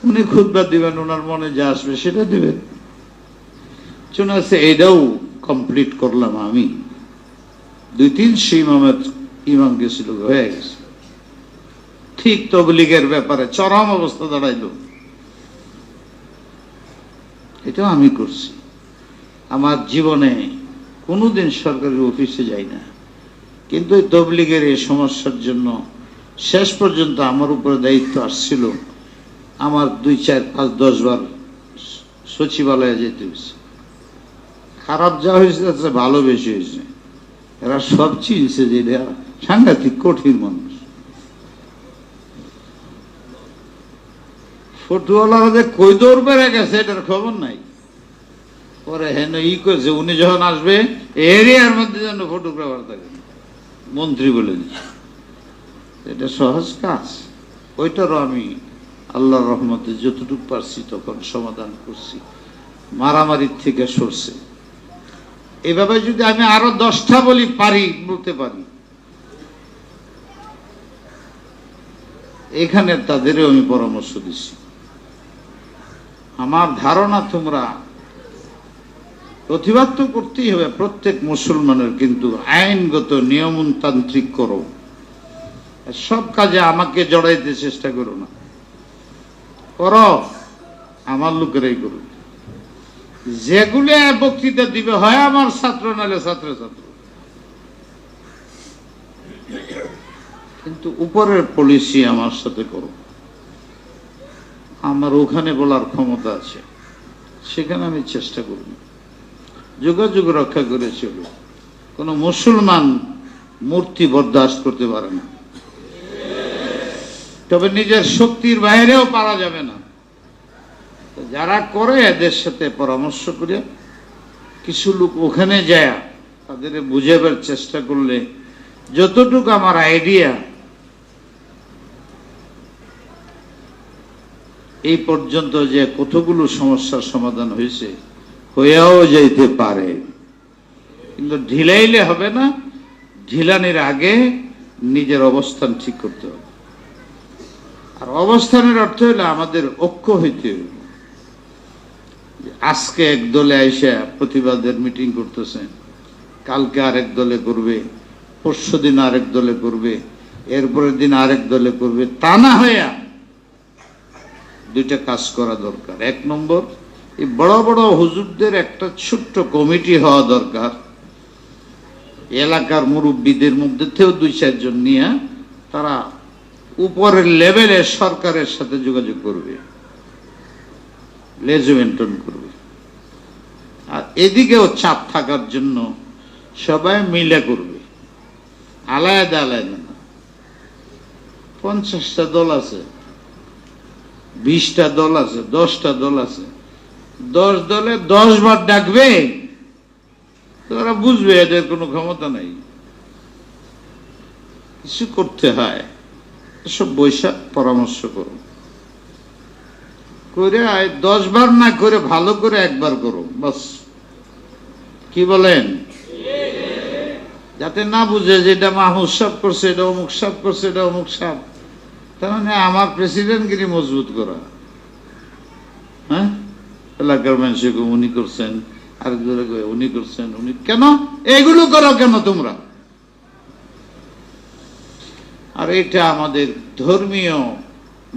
উনি খুতবা দিবেন, ওনার মনে যা আসবে সেটা দিবেন। চলে এটাও কমপ্লিট করলাম আমি। 2-3 ইমাম গেছিল, হয়ে গেছে। ঠিক তবলিগের ব্যাপারে চরম অবস্থা দাঁড়াইল, এটাও আমি করছি। আমার জীবনে কোনোদিন সরকারি অফিসে যাই না, কিন্তু তবলিগের এই সমস্যার জন্য শেষ পর্যন্ত আমার উপরে দায়িত্ব আসছিল। আমার 2-4-5-10 বার সচিবালয়ে যেতে হয়েছে। খারাপ যা হয়েছে তাতে ভালো বেশি হয়েছে। এরা সব চিনছে যে এরা সাংঘাতিক কঠিন মানুষ। ফটোওয়ালারা যে কই দৌড় বেড়ে গেছে এটার খবর নাই। পরে হেন ই করেছে, উনি যখন আসবে এরিয়ার মধ্যে যেন ফটোগ্রাফার থাকে, মন্ত্রী বলে দিচ্ছে। এটা সহজ কাজ। ওইটারও আমি আল্লাহর রহমতে যতটুকু পারছি তখন সমাধান করছি, মারামারির থেকে সরছে। এভাবে যদি আমি আরো 10টা বলতে পারি, এখানে তাদেরও আমি পরামর্শ দিচ্ছি। আমার ধারণা তোমরা প্রতিবাদ তো করতেই হবে প্রত্যেক মুসলমানের, কিন্তু আইনগত নিয়মতান্ত্রিক করো। সব কাজে আমাকে জড়াইতে চেষ্টা করো না, করো আমার লোকেরাই করবে। যেগুলো বক্তৃতা দিবে হয় আমার ছাত্র নাহলে ছাত্র ছাত্র, কিন্তু উপরের পলিসি আমার সাথে করো। আমার ওখানে বলার ক্ষমতা আছে, সেখানে আমি চেষ্টা করব যোগাযোগ রক্ষা করে চলব। কোন মুসলমান মূর্তি বরদাস্ত করতে পারে না, তবে নিজের শক্তির বাইরেও পারা যাবে না। যারা করে এদের সাথে পরামর্শ করে কিছু লোক ওখানে যায় তাদের বুঝাবার চেষ্টা করলে যতটুকু আমার আইডিয়া এই পর্যন্ত যে কতগুলো সমস্যার সমাধান হয়েছে, হয়েও যাইতে পারে, কিন্তু ঢিলাইলে হবে না। ঢিলানির আগে নিজের অবস্থান ঠিক করতে হবে। আর অবস্থানের অর্থ হলো আমাদের ঐক্য হইতে হবে। আজকে এক দলে আইসা প্রতিবাদের মিটিং করতেছে, কালকে আরেক দলে করবে, পরশু দিন আরেক দলে করবে, এরপরের দিন আরেক দলে করবে। তা না হইয়া দুইটা কাজ করা দরকার। এক নম্বর, এই বড় বড় হুজুরদের একটা ছোট্ট কমিটি হওয়া দরকার। এলাকার মুরব্বীদের মধ্যে থেকেও 2-4 জন নিয়ে তারা উপরের লেভেলে সরকারের সাথে যোগাযোগ করবে, লেজ মেনটেন করবে। আর এদিকেও চাপ থাকার জন্য সবাই মিলে করবে, আলাদা আলাদা না। 50টা দল আছে, 20টা দল আছে, 10টা দল আছে, 10 দলে 10 বার ডাকবে, তারা বুঝবে এদের কোনো ক্ষমতা নাই, কিছু করতে হয়। সব বৈশাখ পরামর্শ করো করে 10 বার না করে ভালো করে একবার করো, বাস। কি বলেন? যাতে না বুঝে যে এটা মাহমুদ সাহেব করছে, এটা অমুক সাহেব করছে, এটা অমুক সাহেব। তার মানে আমার প্রেসিডেন্টগিরি মজবুত করা। হ্যাঁ, এলাকার মানুষকে উনি করছেন, আরেকজনে উনি করছেন, উনি কেন এগুলো করো কেন তোমরা? আর এটা আমাদের ধর্মীয়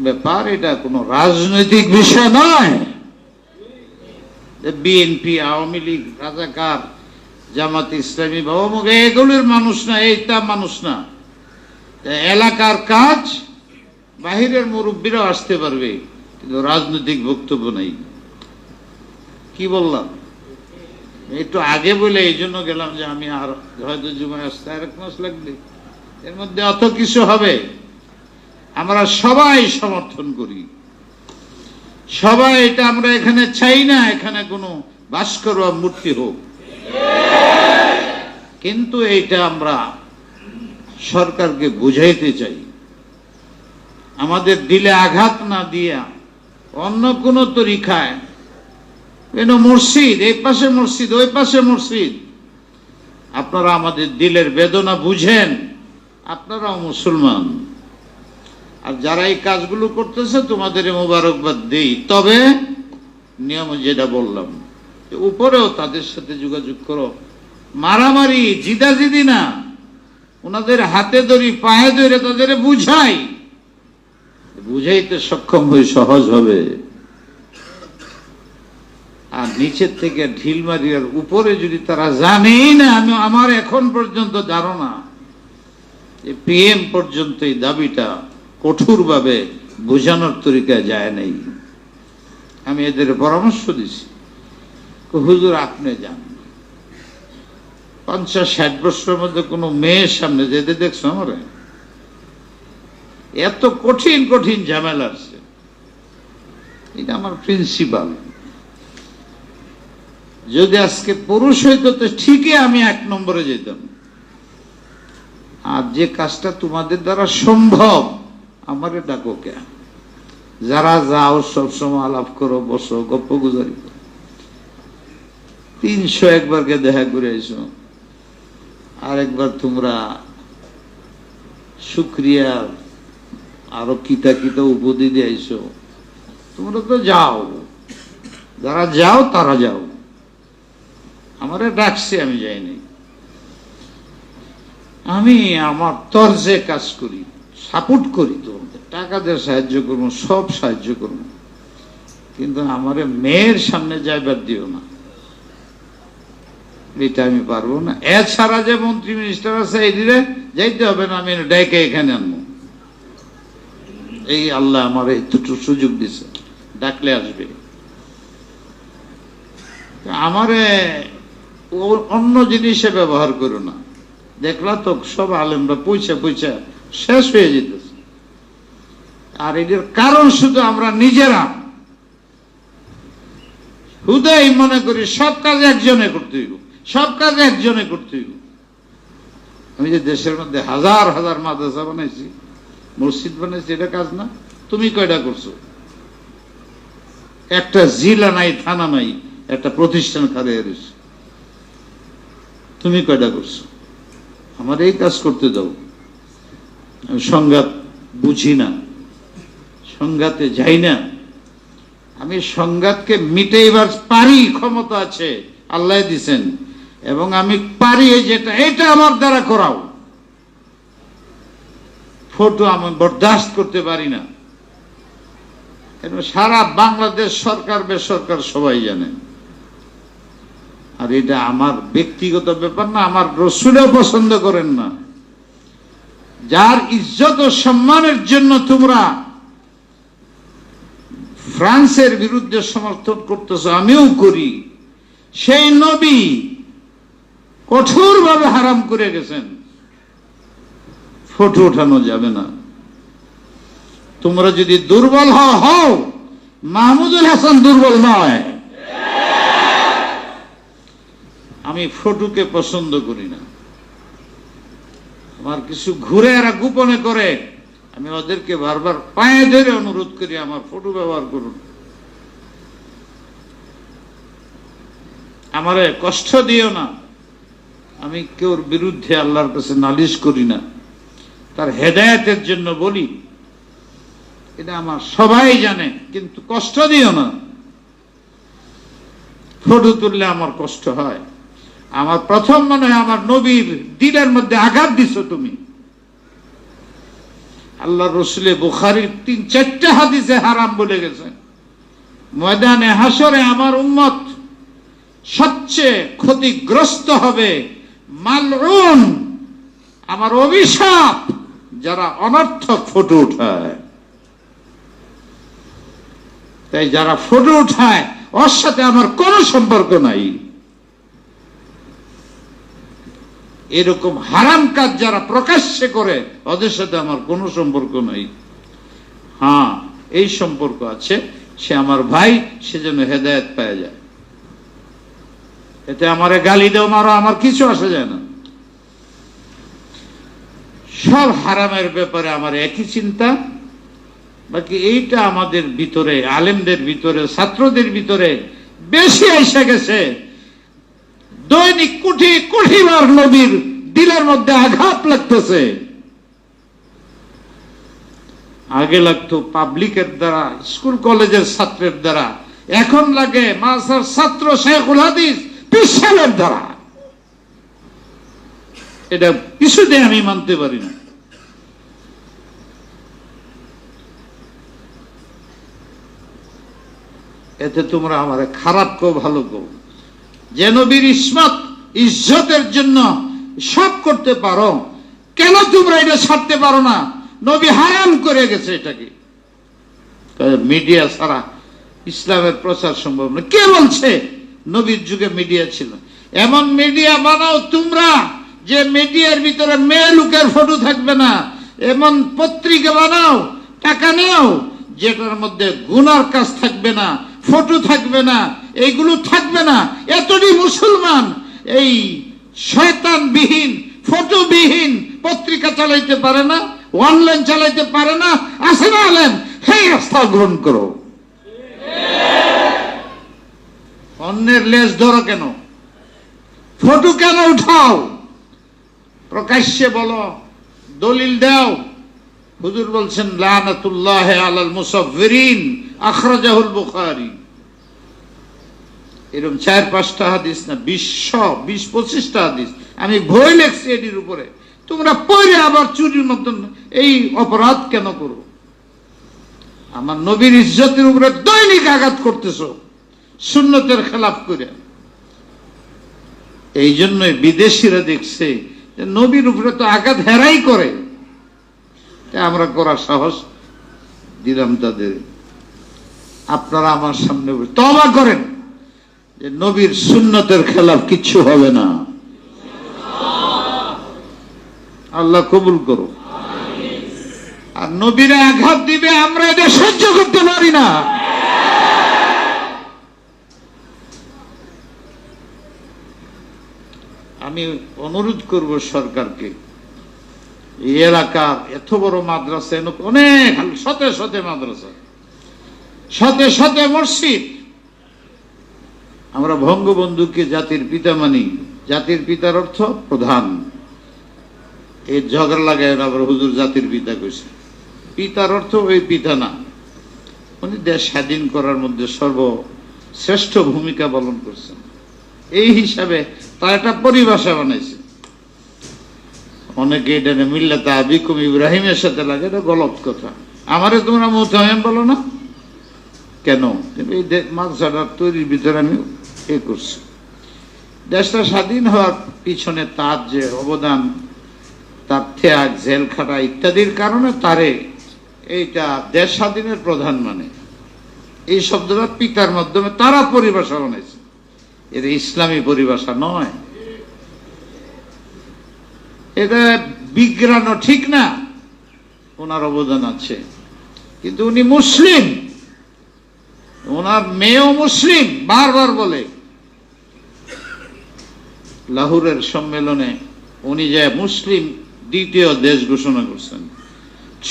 ব্যাপার, এটা কোনো রাজনৈতিক বিষয় নয়। বিএনপি, আওয়ামী লীগ, রাজাকার, জামাত ইসলামী বা অমুক এগুলোর মানুষ না, এইটা মানুষ না। এলাকার কাজ বাহিরের মুরব্বীরাও আসতে পারবে, কিন্তু রাজনৈতিক বক্তব্য নেই। কি বললাম? একটু আগে বলে এই জন্য গেলাম যে আমি আর হয়তো জুমায় আসতে 1 মাস লাগবে, এর মধ্যে অত কিছু হবে। আমরা সবাই সমর্থন করি, সবাই এটা আমরা এখানে চাই না এখানে কোনো ভাস্কর বা মূর্তি হোক, কিন্তু এইটা আমরা সরকারকে বুঝাইতে চাই। আমাদের দিলে আঘাত না দিয়া অন্য কোন তরিকায়, মসজিদ এই পাশে মসজিদ ওই পাশে মসজিদ, আপনারা আমাদের দিলের বেদনা বুঝেন, আপনারাও মুসলমান। আর যারা এই কাজগুলো করতেছে তোমাদের মোবারকবাদ দেই, তবে নিয়ম যেটা বললাম, উপরেও তাদের সাথে যোগাযোগ করো। মারামারি জিদাজিদি না, ওনাদের হাতে ধরি পায়ে ধরে তাদের বুঝাই, বুঝাইতে সক্ষম হয়ে সহজ হবে। আর নিচের থেকে ঢিল মারিয়ার উপরে যদি তারা জানেই না, আমার এখন পর্যন্ত ধারণা পিএম পর্যন্ত এই দাবিটা কঠোরভাবে বোঝানোর তরিকায় যায় নাই। আমি এদের পরামর্শ দিছি, হুজুর আপনি যান, 50-60 বছরের মধ্যে কোনো মেয়ের সামনে যেতে দেখছো? আমার এত কঠিন কঠিন ঝামেলা আছে, এটা আমার প্রিন্সিপাল। যদি আজকে পুরুষ হইতো তো ঠিকই আমি 1 নম্বরে যেতাম। আর যে কাজটা তোমাদের দ্বারা সম্ভব, আমারে ডাকো কে? যারা যাও সবসময় আলাপ করো, বসো, গপ্প গুজারি করো। 301 বারকে দেখা করে আইসো, আরেকবার তোমরা শুক্রিয়া আরো কিতা কিতা উপদি দিয়ে আইসো। তোমরা তো যাও, যারা যাও তারা যাও, আমারে ডাকছে আমি যাইনি। আমি আমার তরজে কাজ করি, সাপোর্ট করি, তোমাদের টাকা দিয়ে সাহায্য করবো, সব সাহায্য করবো, কিন্তু আমারে মেয়ের সামনে যাইবার দিও না, এটা আমি পারবো না। এছাড়া যে মন্ত্রী মিনিস্টার আছে এই দিলে যাইতে হবে না, আমি ডেকে এখানে আনবো। এই আল্লাহ আমার এইটুকু সুযোগ দিছে, ডাকলে আসবে। আমারে অন্য জিনিসে ব্যবহার করো না। দেখলা তো সব আলেমরা পয়সা পয়সা শেষ হয়ে যেতেছে। আর এটার কারণ শুধু আমরা নিজেরা হুদাই মনে করি সব কাজ একজনে করতে হইব, সব কাজ একজনে করতে হইব। আমি যে দেশের মধ্যে হাজার হাজার মাদ্রাসা বানাইছি, মসজিদ বানাইছি, এটা কাজ না? তুমি কয়টা করছো? একটা জেলা নাই, থানা নাই, একটা প্রতিষ্ঠান খালি রয়েছে। তুমি কয়টা করছো? আমার এই কাজ করতে দাও। আমি সংঘাত বুঝি না, সংঘাতে যাই না। আমি সংঘাতকে মিটাইবার পারি, ক্ষমতা আছে, আল্লাহ দিছেন, এবং আমি পারি যেটা, এটা আমার দ্বারা করাও। ফটো আমি বরদাস্ত করতে পারি না। সারা বাংলাদেশ সরকার বেসরকার সবাই জানে। আর এটা আমার ব্যক্তিগত ব্যাপার না, আমার রসুলও পছন্দ করেন না। যার ইজ্জত ও সম্মানের জন্য তোমরা ফ্রান্সের বিরুদ্ধে সমর্থন করতেছ, আমিও করি, সেই নবী কঠোরভাবে হারাম করে গেছেন, ফটো ওঠানো যাবে না। তোমরা যদি দুর্বল হও, মাহমুদুল হাসান দুর্বল নয়। আমি ফটোকে পছন্দ করি না। আমার কিছু ঘুরে এরা গোপনে করে, আমি ওদেরকে বারবার পায়ে ধরে অনুরোধ করি, আমার ফটো ব্যবহার করুন। আমারে কষ্ট দিও না। আমি কেউর বিরুদ্ধে আল্লাহর কাছে নালিশ করি না, তার হেদায়েতের জন্য বলি, এটা আমার সবাই জানে। কিন্তু কষ্ট দিও না। ফটো তুললে আমার কষ্ট হয়। আমার প্রথম মনে হয় আমার নবীর দিলের মধ্যে আঘাত দিছো তুমি। আল্লাহ রসুলে বুখারীর ৩-৪টা হাদিসে হারাম বলে গেছেন। ময়দানে হাসরে আমার উম্মত সবচেয়ে ক্ষতিগ্রস্ত হবে, মালউন, আমার অভিশাপ, যারা অনর্থক ফটো উঠায়। তাই যারা ফটো উঠায় ওর সাথে আমার কোনো সম্পর্ক নাই। এরকম হারাম কাজ যারা প্রকাশ্যে করে ওদের সাথে আমার কোনো সম্পর্ক নাই। হ্যাঁ, এই সম্পর্ক আছে, সে আমার ভাই, সে যেন হেদায়েত পাওয়া যায়। এতে আমারে গালি দেও, মারো, আমার কিছু আসে যায় না। সব হারামের ব্যাপারে আমার একই চিন্তা। বাকি এইটা আমাদের ভিতরে, আলেমদের ভিতরে, ছাত্রদের ভিতরে বেশি এসে গেছে। দৈনিক কোটি কোটি বার নবীর দিলের মধ্যে আঘাত লাগতেছে। আগে লাগতো পাবলিকের দ্বারা, স্কুল কলেজের ছাত্রের দ্বারা, এখন লাগে মাদ্রাসার ছাত্র শেখুল হাদিস পিসাবের দ্বারা। এটা কিছুতেই আমি মানতে পারি না। এতে তোমরা আমার খারাপ কো ভালো কো, যে নবীর ইসমাত ইজ্জতের জন্য সব করতে পারো, কেন তোমরা এটা ছাড়তে পারো না? নবী হারাম করে গেছে এটাকে। মিডিয়া ছাড়া ইসলামের প্রচার সম্ভব না। কে বলছে নবীর যুগে মিডিয়া ছিল? এমন মিডিয়া বানাও তোমরা যে মিডিয়ার ভিতরে মেয়ে লোকের ফটো থাকবে না। এমন পত্রিকা বানাও, টাকা নেও, যেটার মধ্যে গুনার কাজ থাকবে না, ফটো থাকবে না, এইগুলো থাকবে না। এতটি মুসলমান এই শয়তানবিহীন, ফটোবিহীন পত্রিকা চালাইতে পারে না, অনলাইন চালাইতে পারে না। আসে না আলেম, সেই রাস্তা গ্রহণ করো। অন্যের লেজ ধরো কেন? ফটো কেন উঠাও? প্রকাশ্যে বলো, দলিল দাও। হুজুর বলছেন লানাতুল্লাহ আলাল মুসাফফিরিন, আখরাজাহুল বুখারী। এরকম 4-5টা হাদিস না, 20-25টা হাদিস আমি বই লেখছি এটির উপরে। তোমরা পড়ে আবার চুরির মতন এই অপরাধ কেন করো? আমার নবীর ইজ্জতের উপরে দৈনিক আঘাত করতেছ সুন্নতের খেলাফ করে। এই জন্যই বিদেশিরা দেখছে যে নবীর উপরে তো আঘাত হেরাই করে, আমরা করার সাহস দিলাম তাদের। আপনারা আমার সামনে তওবা করেন যে নবীর সুন্নতের খেলাফ কিচ্ছু হবে না। আল্লাহ কবুল করো। আর নবীরা আঘাত দিবে, আমরা এটা সহ্য করতে পারি না। আমি অনুরোধ করব সরকারকে, এই এলাকার এত বড় মাদ্রাসা, অনেক শতে শতে মাদ্রাসা, শতে শতে মসজিদ, আমরা বঙ্গবন্ধুকে জাতির পিতা মানি। জাতির পিতার অর্থ প্রধান। এই ঝগড়া লাগায় আবার হুজুর জাতির পিতা কইছে, পিতার অর্থ ওই পিতা না, উনি দেশ স্বাধীন করার মধ্যে সর্বশ্রেষ্ঠ ভূমিকা পালন করছেন। এই হিসাবে তার একটা পরিভাষা বানাইছে। অনেকে এটা মিল্লাতে আবিকুম ইব্রাহিমের সাথে লাগে, এটা গলত কথা। আমারে তোমরা মুতাহিম বলো না কেন? এই মাদ্রাসাটা তৈরির ভিতরে আমি এ করছি। দেশটা স্বাধীন হওয়ার পিছনে তার যে অবদান, তার ত্যাগ, জেল খাটা ইত্যাদির কারণে তারে এইটা দেশ স্বাধীনের প্রধান মানে এই শব্দটা পিতার মাধ্যমে তারা পরিভাষা বানাইছে। এটা ইসলামী পরিভাষা নয়, এটা বিজ্ঞানও ঠিক না। ওনার অবদান আছে, কিন্তু উনি মুসলিম, ওনার মেয়েও মুসলিম। বারবার বলে লাহোরের সম্মেলনে উনি যে মুসলিম দ্বিতীয় দেশ ঘোষণা করছেন।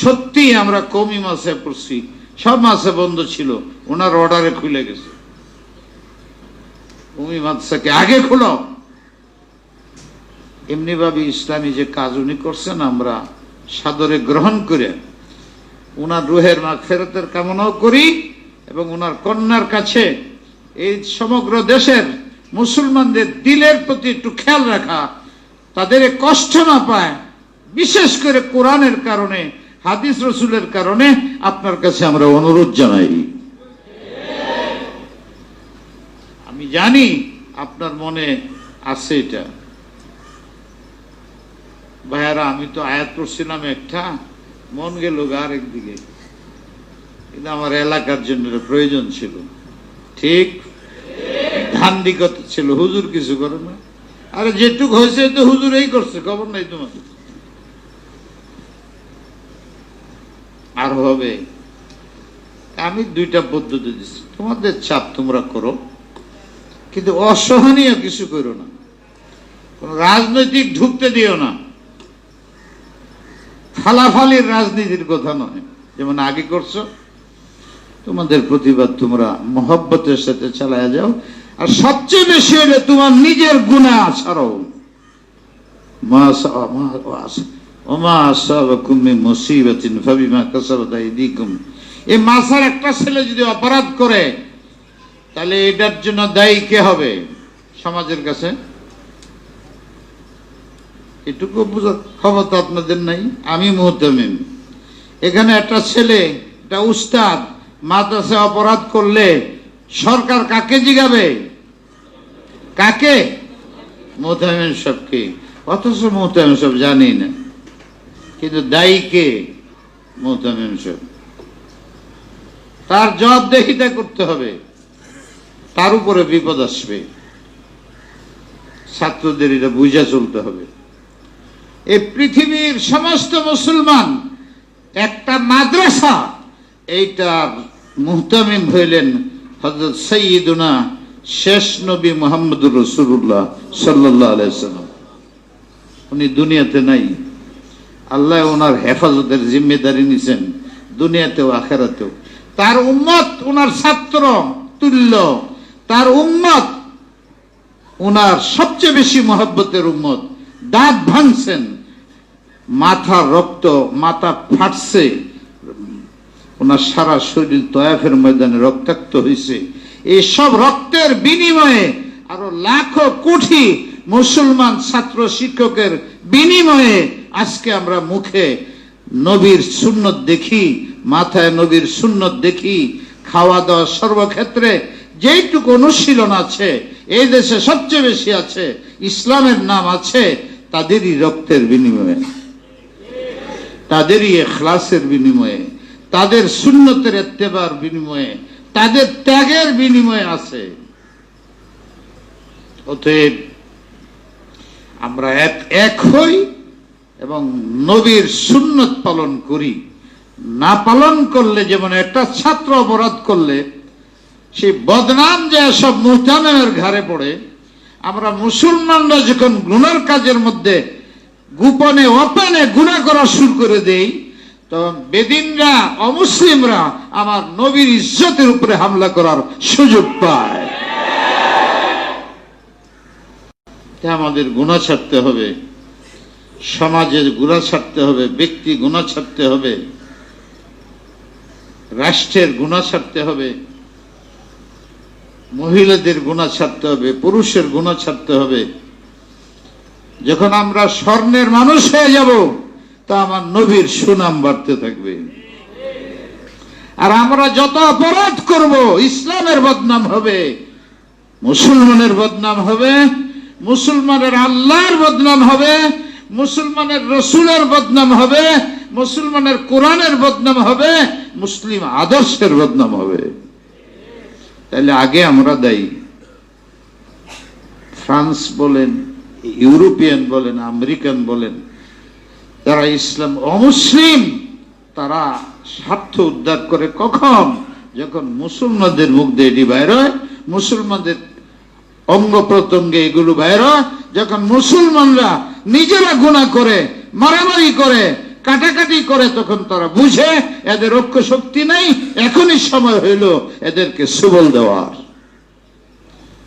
সত্যি আমরা কমি মাসে পড়ছি, সব মাসে বন্ধ ছিল, ওনার অর্ডারে খুলে গেছে। কমি মাদ্রাসাকে আগে খুলো। এমনি ভাবে ইসলামী যে কাজ উনি করছেন আমরা সাদরে গ্রহণ করে ওনার রুহের মাগফিরাতের কামনাও করি, এবং ওনার কন্যার কাছে এই সমগ্র দেশের মুসলমানদের দিলের প্রতি একটু খেয়াল রাখা, তাদের কষ্ট না পায়, বিশেষ করে কোরআনের কারণে, হাদিস রসুলের কারণে আপনার কাছে আমরা অনুরোধ জানাই। আমি জানি আপনার মনে আছে এটা। ভাইয়ারা, আমি তো আয়াত করছিলাম একটা, মন গেল আরেক দিকে, কিন্তু আমার এলাকার জন্য প্রয়োজন ছিল। ঠিক ধান্দিকতা ছিল, হুজুর কিছু করে না। আরে যেটুক হয়েছে তো হুজুর এই করছে, খবর নাই তোমাদের। আর হবে, আমি দুইটা পদ্ধতি দিচ্ছি, তোমাদের চাপ তোমরা করো, কিন্তু অসহনীয় কিছু করো না, কোন রাজনৈতিক ঢুকতে দিও না। ফালাফালির রাজনীতির কথা নয়, যেমন আগে করছো। তোমাদের প্রতিবাদ তোমরা মহব্বতের সাথে চালায়া যাও। আর সবচেয়ে বেশি হলে তোমার নিজের গুনাহ ছাড়ো। এই মাসার একটা ছেলে যদি অপরাধ করে, তাহলে এটার জন্য দায়ী কে হবে সমাজের কাছে? এটুকু বোঝার ক্ষমতা আপনাদের নাই। আমি মুহতামিম, এখানে একটা ছেলে, একটা উস্তাদ মাদ্রাসায় অপরাধ করলে সরকার কাকে জিগাবে? কাকে? মুহতামিম সাহেবকে। অথচ মুহতামিম সাহেব জানি না, কিন্তু দায়ী কে? মুহতামিম সাহেব। তার জবাবদিহিতা করতে হবে, তার উপরে বিপদ আসবে। ছাত্রদের এটা বুঝা চলতে হবে। এই পৃথিবীর সমস্ত মুসলমান একটা মাদ্রাসা, এইটার মুহতামিম হইলেন হযরত সাইয়্যিদুনা শেষ নবী মুহাম্মদুর রাসূলুল্লাহ সাল্লাল্লাহু আলাইহি ওয়াসাল্লাম। উনি দুনিয়াতে নাই, আল্লাহ ওনার হেফাজতের জিম্মেদারি নিছেন দুনিয়াতেও আখিরাতেও। তার উম্মত ওনার ছাত্র তুল্য, তার উম্মত ওনার সবচেয়ে বেশি মহব্বতের উম্মত। দাঁত ভাঙছেন, মাথার রক্ত, মাথা ফাটছে, ওনার সারা শরীর তয়াফের ময়দানে রক্তাক্ত হয়েছে। এই সব রক্তের বিনিময়ে আরো লাখো কোটি মুসলমান ছাত্র শিক্ষকের বিনিময়ে আজকে আমরা মুখে নবীর সুন্নত দেখি, মাথায় নবীর সুন্নত দেখি, খাওয়া দাওয়া সর্বক্ষেত্রে যেইটুকু অনুশীলন আছে এই দেশে সবচেয়ে বেশি আছে, ইসলামের নাম আছে, তাদেরই রক্তের বিনিময়ে, তাদেরই ইখলাসের বিনিময়ে, তাদের সুন্নতের ইত্তেবার বিনিময়ে, তাদের ত্যাগের বিনিময়ে আছে। অতএব আমরা এক হই এবং নবীর সুন্নত পালন করি। না পালন করলে, যেমন একটা ছাত্র অপরাধ করলে সেই বদনাম যে সব মুহতামিমের ঘাড়ে পড়ে, আমরা মুসলমানরা যখন গুনার কাজের মধ্যে গোপনে ওপেনে গুনাহ করা শুরু করে দেই, তখন বেদিনরা, অমুসলিমরা আমার নবীর ইজ্জতের উপরে হামলা করার সুযোগ পায়। আমাদের গুনাহ ছাড়তে হবে, সমাজের গুনাহ ছাড়তে হবে, ব্যক্তি গুনাহ ছাড়তে হবে, রাষ্ট্রের গুনাহ ছাড়তে হবে, মহিলাদের গুনাহ ছাড়তে হবে, পুরুষের গুনাহ ছাড়তে হবে। যখন আমরা স্বর্ণের মানুষ হয়ে যাব, তা আমার নবীর সুনাম বাড়তে থাকবে। আর আমরা যত অপরাধ করব, ইসলামের বদনাম হবে, মুসলমানের বদনাম হবে, মুসলমানের আল্লাহর বদনাম হবে, মুসলমানের রসুলের বদনাম হবে, মুসলমানের কোরআনের বদনাম হবে, মুসলিম আদর্শের বদনাম হবে। তাহলে আগে আমরা দায়ী। ফ্রান্স বলেন, ইউরোপিয়ান বলেন, আমেরিকান বলেন, যারা ইসলাম অমুসলিম, তারা স্বার্থ উদ্ধার করে কখন? যখন মুসলমানদের মুখ দিয়ে এটি বাইর হয়, মুসলমানদের অঙ্গ প্রত্যঙ্গে এগুলো বাইর হয়, যখন মুসলমানরা নিজেরা গুনাহ করে, মারামারি করে, কাটাকাটি করে, তখন তারা বুঝে এদের ঐক্য শক্তি নেই, এখনই সময় হইল এদেরকে সুবল দেওয়ার।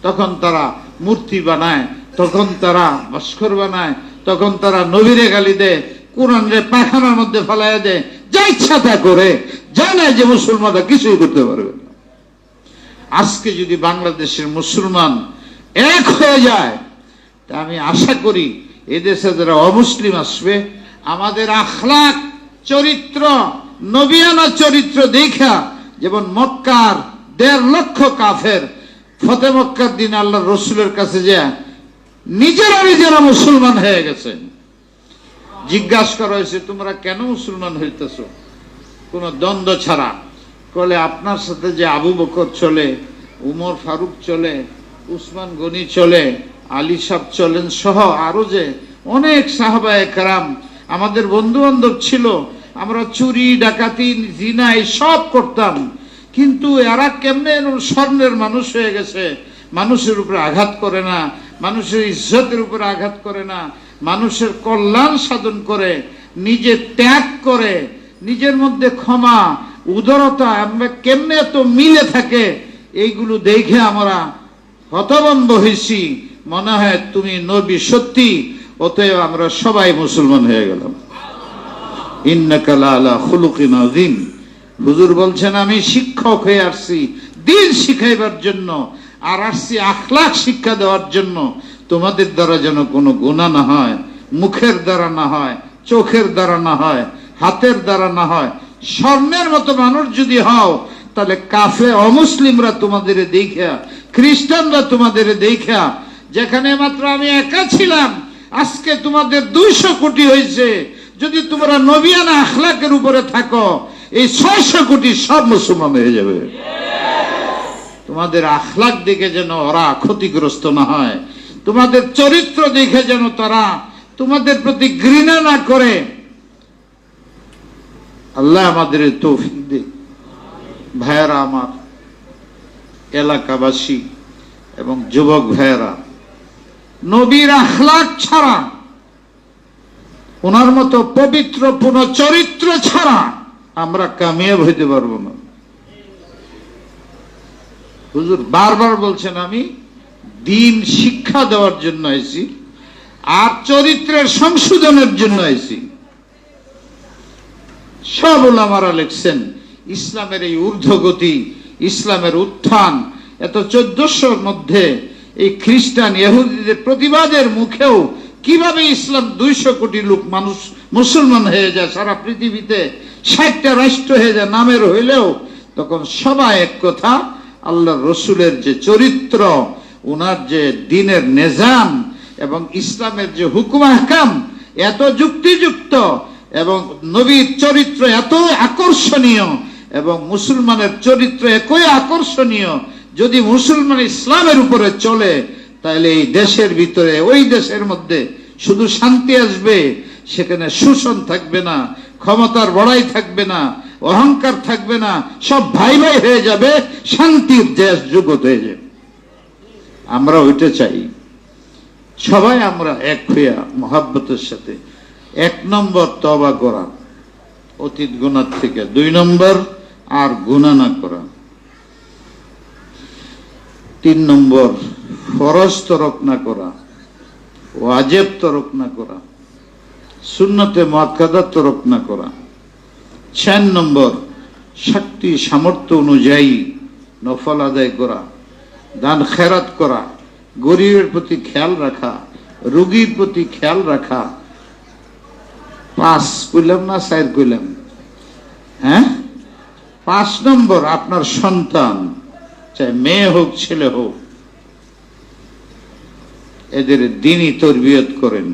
তখন তারা মূর্তি বানায়, তখন তারা ভাস্কর বানায়, তখন তারা নবীরে গালি দেয়, কোরআনরে পায়খানার মধ্যে ফেলাইয়া দেয়, যা ইচ্ছা তা করে, জানে যে মুসলমানরা কিছুই করতে পারবে না। আজকে যদি বাংলাদেশের মুসলমান এক হয়ে যায়, তা আমি আশা করি এদেশে যারা অমুসলিম আসবে, আমাদের আখলাক, চরিত্র, নবিয়ানা চরিত্র দেখা, যেমন মক্কার 1.5 লক্ষ কাফের ফতে মক্কার দিন আল্লাহ রসুলের কাছে যায় নিজেরা মুসলমান হয়ে গেছে। জিজ্ঞাসা করা হয়েছে, তোমরা কেন মুসলমান হইতেছ? কোন দ্বন্দ্ব ছাড়া। বলে, আপনার সাথে যে আবু বকর চলে, উমর ফারুক চলে, উসমান গনি চলে, আলী সাহেব চলেন সহ আরো যে অনেক সাহাবায়ে কেরাম আমাদের বন্ধু বান্ধব ছিল, আমরা চুরি ডাকাতি জিনা সব করতাম, কিন্তু এরা কেমনে স্বর্ণের মানুষ হয়ে গেছে? মানুষের উপরে আঘাত করে না, মানুষের ইজ্জতের উপরে আঘাত করে না, মানুষের কল্যাণ সাধন করে, নিজে ত্যাগ করে, নিজের মধ্যে ক্ষমা, উদারতা, আমরা কেমনে এত মিলে থাকে, এইগুলো দেখে আমরা হতভম্ব হয়েছি। মনে হয় তুমি নবী সত্যি, অতএব আমরা সবাই মুসলমান হয়ে গেলাম। ইন্নাকা লাআলা খুলুকিন আযীম। হুজুর বলছেন, আমি শিক্ষক হয়ে আসছি দিন শিখাইবার জন্য, আর আসছি আখলাক শিক্ষা দেওয়ার জন্য। তোমাদের দ্বারা যেন কোনো গুনাহ না হয়, মুখের দ্বারা না হয়, চোখের দ্বারা না হয়, হাতের দ্বারা না হয়। স্বর্ণের মতো মানুষ যদি হও, তাহলে কাফে অমুসলিমরা তোমাদের দেখা, খ্রিস্টানরা তোমাদের দেখা, যেখানে মাত্র আমি একা ছিলাম, আজকে তোমাদের 200 কোটি হয়েছে। যদি তোমরা নবিয়ানা আখলাকের উপরে থাকো, এই 600 কোটি সব মুসলমান হয়ে যাবে। তোমাদের আখলাক দেখে যেন ওরা ক্ষতিগ্রস্ত না হয়, তোমাদের চরিত্র দেখে যেন তারা তোমাদের প্রতি ঘৃণা না করে। আল্লাহ আমাদের তৌফিক দিক। ভাইয়েরা আমার, এলাকাবাসী এবং যুবক ভাইয়েরা, নবীর আখলাক ছাড়া, ওনার মতো পবিত্র পূর্ণ চরিত্র ছাড়া আমরা কামিয়াব হইতে পারবো না। হুজুর বারবার বলছেন, আমি দিন শিক্ষা দেওয়ার জন্য আইছি, আর চরিত্রের সংশোধনের জন্য আইছি। সব উলামারা লিখছেন, ইসলামের এই ঊর্ধ্বগতি, ইসলামের উত্থান, এত 1400-র মধ্যে এই খ্রিস্টান ইহুদিদের প্রতিবাদের মুখেও কিভাবে ইসলাম 200 কোটি লোক মানুষ মুসলমান হয়ে যায় সারা পৃথিবীতে, 60টা রাষ্ট্র হয়ে যায় নামের হইলেও, তখন সবাই এক কথা, আল্লাহ রসুলের যে চরিত্র, উনার যে দিনের নিজাম এবং ইসলামের যে হুকুম আহকাম এত যুক্তিযুক্ত, এবং নবীর চরিত্র এত আকর্ষণীয়, এবং মুসলমানের চরিত্র একই আকর্ষণীয়। যদি মুসলমান ইসলামের উপরে চলে, তাহলে এই দেশের ভিতরে, ওই দেশের মধ্যে শুধু শান্তি আসবে, সেখানে শোষণ থাকবে না, ক্ষমতার বড়াই থাকবে না, অহংকার থাকবে না, সব ভাই ভাই হয়ে যাবে, শান্তির দেশ জগৎ হয়ে যাবে। আমরা ওইটা চাই। সবাই আমরা এক হইয়া মহাব্বতের সাথে। 1 নম্বর তওবা করা অতীত গুনাহ থেকে, 2 নম্বর আর গুনাহ না করা, 3 নম্বর ফরজ তরক না করা, ওয়াজিব তরক না করা, সুন্নতে মুআক্কাদা তরক না করা, 4 নম্বর শক্তি সামর্থ্য অনুযায়ী নফল আদায় করা, দান খেরাত করা, গরিবের প্রতি খেয়াল রাখা, রোগীর প্রতি খেয়াল রাখা। 5 কইলাম না 4 কইলাম? হ্যাঁ, 5 নম্বর আপনার সন্তান, চাই মেয়ে হোক ছেলে হোক, এদের দ্বীনি তরবিয়ত করেন,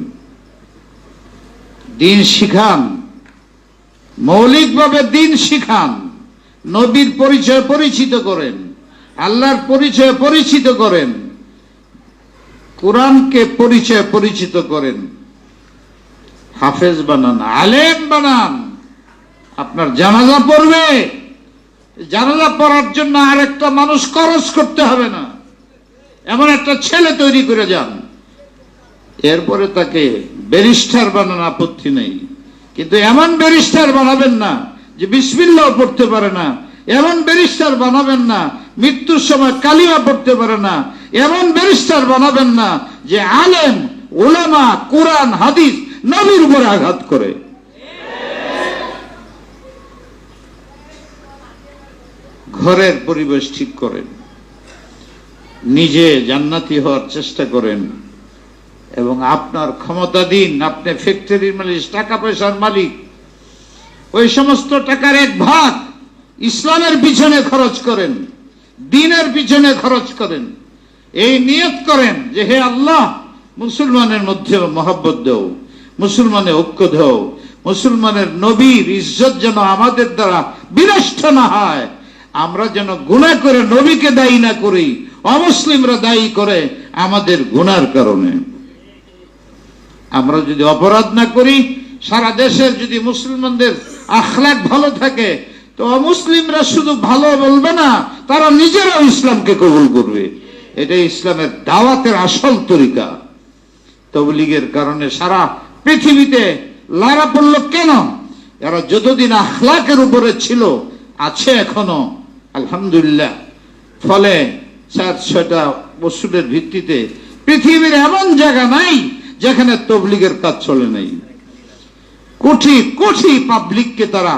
দ্বীন শিখান, মৌলিকভাবে দ্বীন শিখান, নবীর পরিচয় পরিচিত করেন, আল্লাহর পরিচয় পরিচিত করেন, কোরআনকে পরিচয় পরিচিত করেন, হাফেজ বানান, আলেম বানান। আপনার জানাজা পড়বে, জানাজা পড়ার জন্য আরেকটা মানুষ খরচ করতে হবে না, এমন একটা ছেলে তৈরি করে যান। এরপরে তাকে ব্যারিস্টার বানান, আপত্তি নেই, কিন্তু এমন ব্যারিস্টার বানাবেন না যে বিসমিল্লাহ পড়তে পারে না, এমন ব্যারিস্টার বানাবেন না মৃত্যুর সময় কালিমা পড়তে পারে না, এমন ব্যারিস্টার বানাবেন না যে আলেম উলামা কোরআন হাদিস নবীর উপরে আঘাত করে। ঘরের পরিবেশ ঠিক করেন, নিজে জান্নাতি হওয়ার চেষ্টা করেন, এবং আপনার ক্ষমতাধীন, আপনি ফ্যাক্টরির মালিক, টাকা পয়সার মালিক, ওই সমস্ত টাকার 1 ভাগ ইসলামের পিছনে খরচ করেন, দ্বীনের পিছনে খরচ করেন। এই নিয়ত করেন যে হে আল্লাহ, মুসলমানের মধ্যে মহব্বত দাও, মুসলমানের ঐক্য দাও, মুসলমানের নবীর ইজ্জত যেন আমাদের দ্বারা বিনষ্ট না হয়, আমরা যেন গুনাহ করে নবীকে দায়ী না করি, অমুসলিমরা দায়ী করে আমাদের গুনার কারণে। আমরা যদি অপরাধ না করি, সারা দেশের যদি মুসলমানদের আখলাক ভালো থাকে, তো অমুসলিমরা শুধু ভালো বলবে না, তারা নিজেরাও ইসলামকে কবুল করবে। এটাই ইসলামের দাওয়াতের আসল তরিকা। তাবলীগের কারণে সারা পৃথিবীতে লারা পড়ল কেন? এরা যতদিন আখলাকের উপরে ছিল, আছে এখনো আলহামদুলিল্লাহ। ফলে 4-6টা বছরের ভিত্তিতে পৃথিবীর এমন জায়গা নাই যেখানে তাবলীগের কাজ চলে নাই। কোটি কোটি পাবলিককে তারা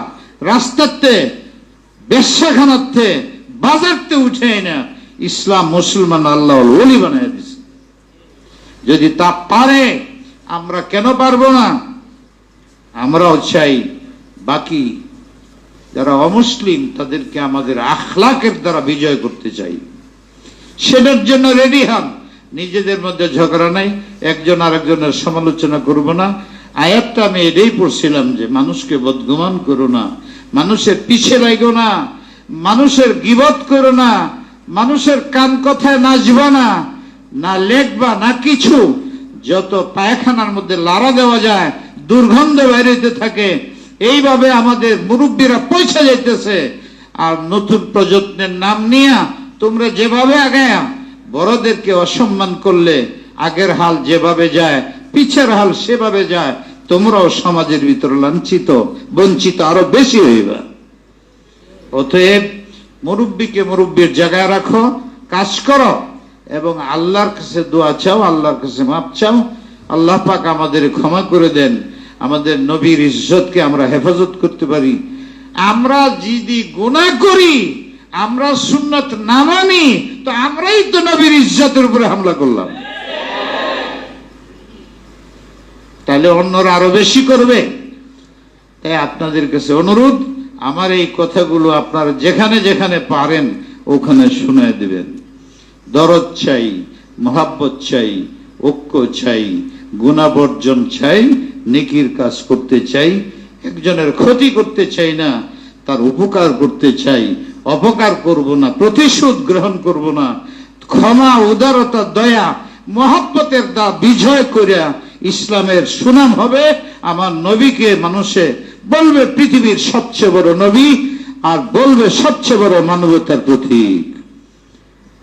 রাস্তাতে, বেশ্যাখানাতে, বাজারতে উঠে না ইসলাম মুসলমান আল্লাহ ওলি বানায় দিছে। যদি তা পারে, আমরা কেন পারবো না? আমরাও চাই বাকি যারা অমুসলিম তাদেরকে আমাদের আখলাকের দ্বারা বিজয় করতে চাই। সেটার জন্য রেডি হন। নিজেদের মধ্যে ঝগড়া নাই, একজন আরেকজনের সমালোচনা করব না। আয়াতটা আমি এটাই পড়ছিলাম যে মানুষকে বদগুমান করো না, মানুষের পিছে লাগো না, মানুষের গীবত করো না, মানুষের কান কথায় নাচবা না, না লেখবা না কিছু। যত পায়খানার মধ্যে লাড়া দেওয়া যায়, দুর্গন্ধ বাইরেতে থাকে, এইভাবে আমাদের মুরব্বীরা পয়সা যাইতেছে। আর নতুন প্রজন্মের নাম নিয়ে তোমরা যেভাবে আগায়া বড়দেরকে অসম্মান করলে, আগের হাল যেভাবে যায় পিছের হাল সেভাবে যায়, তোমরাও সমাজের ভিতরে লাঞ্ছিত বঞ্চিত আরো বেশি হইবা। অতএব মুরব্বীকে মুরব্বীর জায়গায় রাখো, কাজ করো, এবং আল্লাহর কাছে দোয়া চাও, আল্লাহর কাছে মাপ চাও। আল্লাহ পাক আমাদের ক্ষমা করে দেন, আমাদের নবীর ইজ্জতকে আমরা হেফাজত করতে পারি। আমরা যদি গুনাহ করি, আমরা সুন্নাত না মানি, তো আমরাই তো নবীর ইজ্জতের উপরে হামলা করলাম। তাহলে অন্যরা আরো বেশি করবে। তাই আপনাদের কাছে অনুরোধ, আমার এই কথাগুলো আপনারা যেখানে যেখানে পারেন ওখানে শুনে দিবেন। দরদ চাই, মহাব্বত চাই, ঐক্য চাই, গুণাবর্জন চাই, নেকির কাজ করতে চাই, একজনের ক্ষতি করতে চাই না, তার উপকার করতে চাই, অপকার করব না, প্রতিশোধ গ্রহণ করব না, ক্ষমা, উদারতা, দয়া, মহব্বতের দা বিজয় করিয়া ইসলামের সুনাম হবে। আমার নবীকে মানুষে বলবে পৃথিবীর সবচেয়ে বড় নবী, আর বলবে সবচেয়ে বড় মানবতার প্রতীক।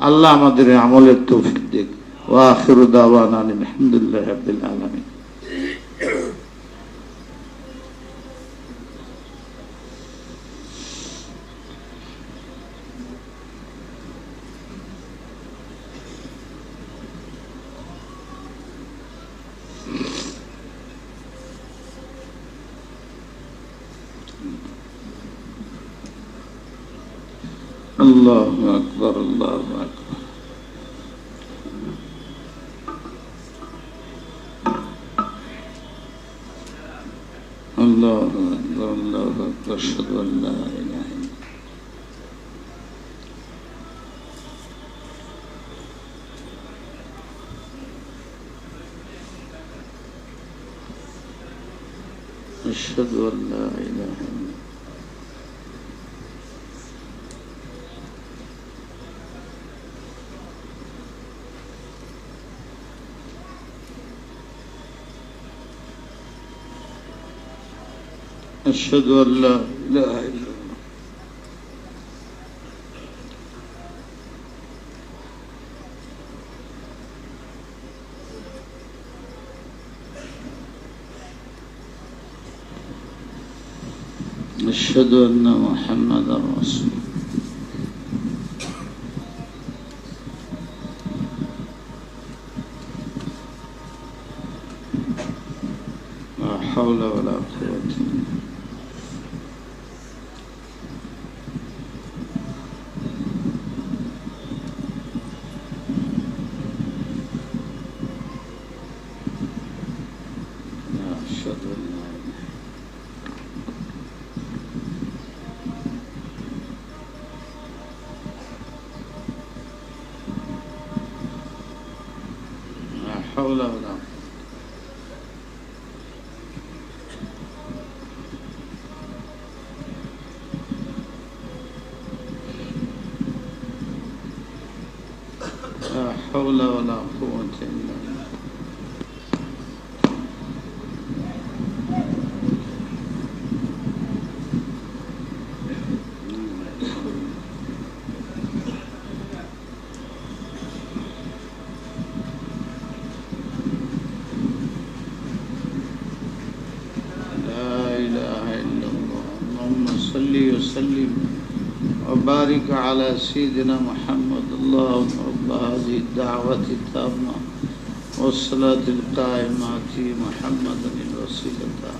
আল্লাহ আমাদের আমলের তৌফিক দিক। ওয়া আখিরু দাওয়ানা আলহামদুলিল্লাহি রাব্বিল আলামিন। আল্লাহু আকবার, আল্লাহু আকবার। আল্লাহু আকবার, আল্লাহু আকবার। আশহাদু আল্লা ইলাহা ইল্লাল্লাহ। আশহাদু আল্লা ইলাহা ইল্লাল্লাহ। أشهد أن لا إله إلا الله. أشهد أن محمدا رسول الله. لا حول ولا قوة إلا بالله. حول ولا قوة. لا حول ولا قوة إلا بالله. صل وسلم وبارك على سيدنا محمد. اللهم رب هذه الدعوة التامة والصلاة القائمة محمدا الوسيلة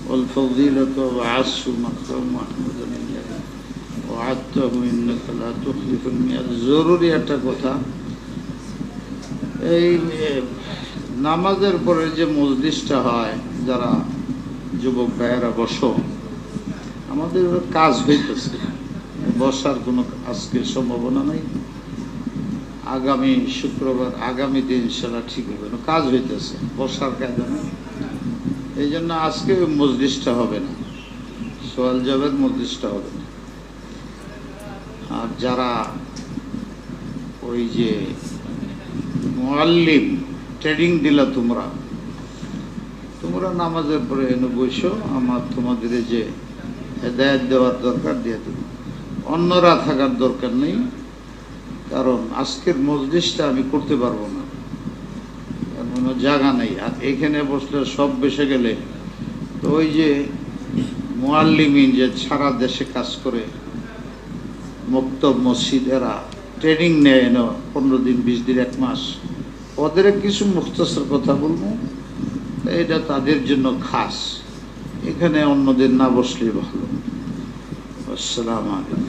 والفضيلة وبعثه مقام محمدا الذي وعدته إنك لا تخلف الميعاد. জরুরি একটা কথা, এই নামাজের পরে যে মজলিসটা হয়, যারা যুবক ভাইয়েরা বসো, আমাদের কাজ হইতেছে, বসার কোনো আজকে সম্ভাবনা নাই। আগামী শুক্রবার, আগামী দিন ইনশাআল্লাহ ঠিক হবে, কাজ হইতেছে, বসার কাজ নেই। এই জন্য আজকে মজলিসটা হবে না, সোয়াল জবাবের মজলিসটা হবে না। আর যারা ওই যে মুআল্লিম ট্রেনিং দিলা, তোমরা নামাজের পরে এনে বসো, আমার তোমাদের যে হেদায়েত দেওয়ার দরকার দিয়ে দেব, অন্যরা থাকার দরকার নেই। কারণ আজকের মজলিসটা আমি করতে পারবো না, কোনো জায়গা নেই। আর এখানে বসলে সব বেসে গেলে তো ওই যে মুআল্লিমিন যে সারা দেশে কাজ করে, মক্তব মসজিদ, এরা ট্রেনিং নেয় না 15 দিন 20 দিন 1 মাস, ওদের কিছু মুখতাসর কথা বলবো, এটা তাদের জন্য খাস। এখানে অন্যদের না বসলে ভালো। আসসালামু আলাইকুম।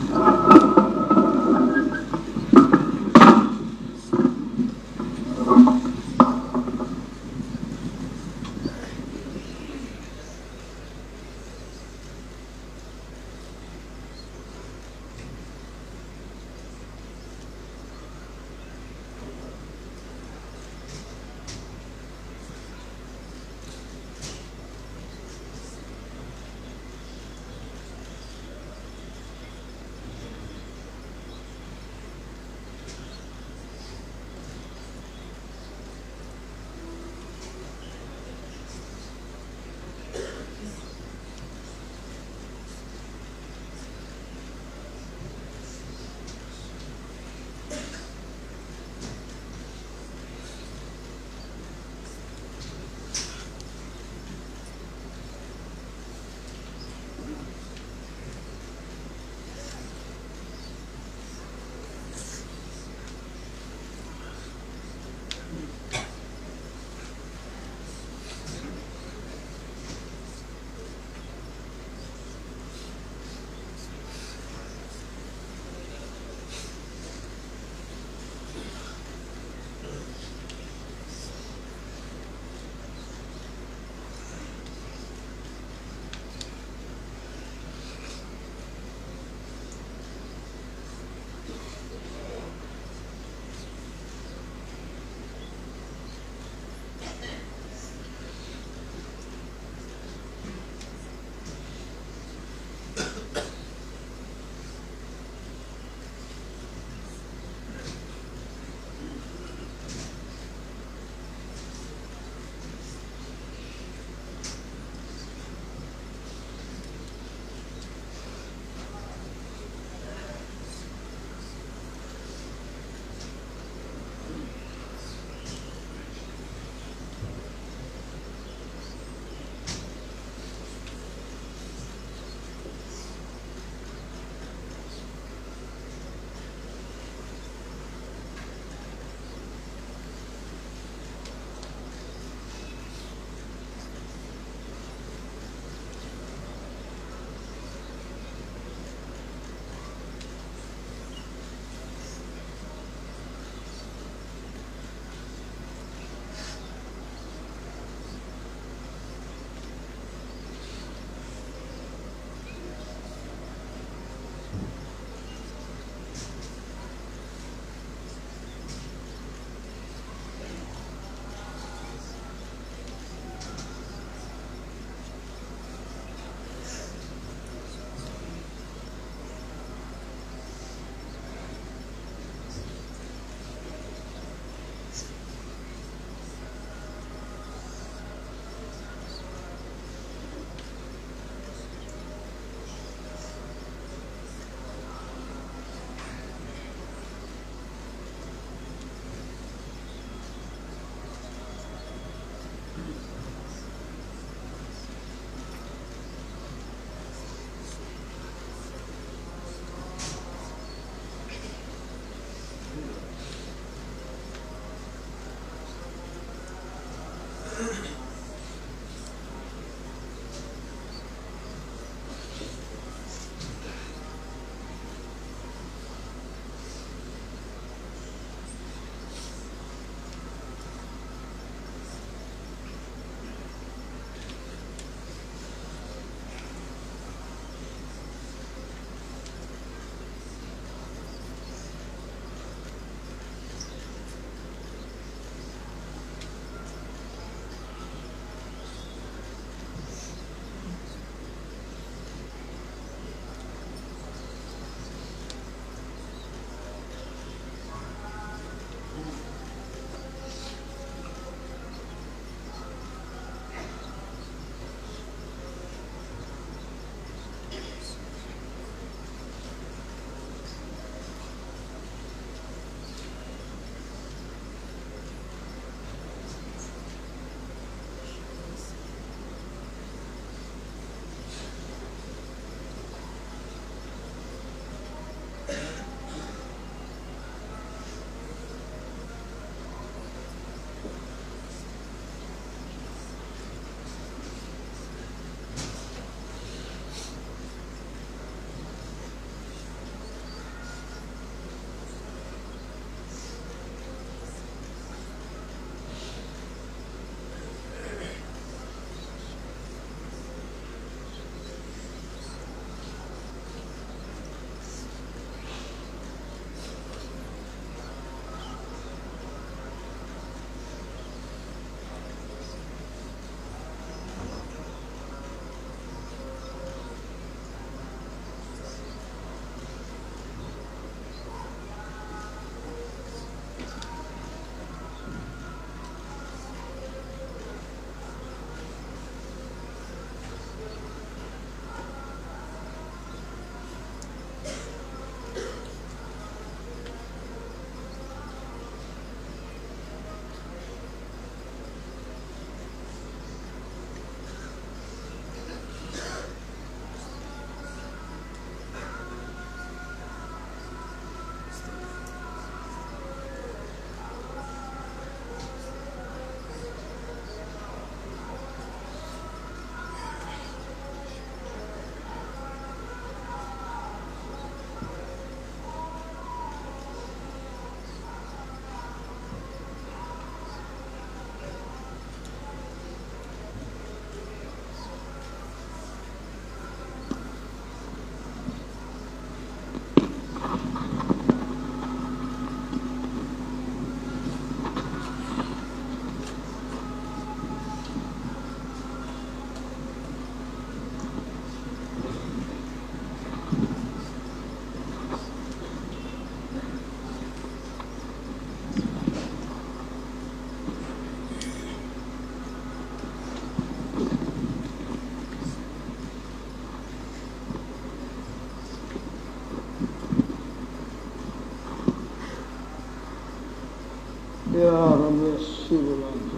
يا رب يسر وأنت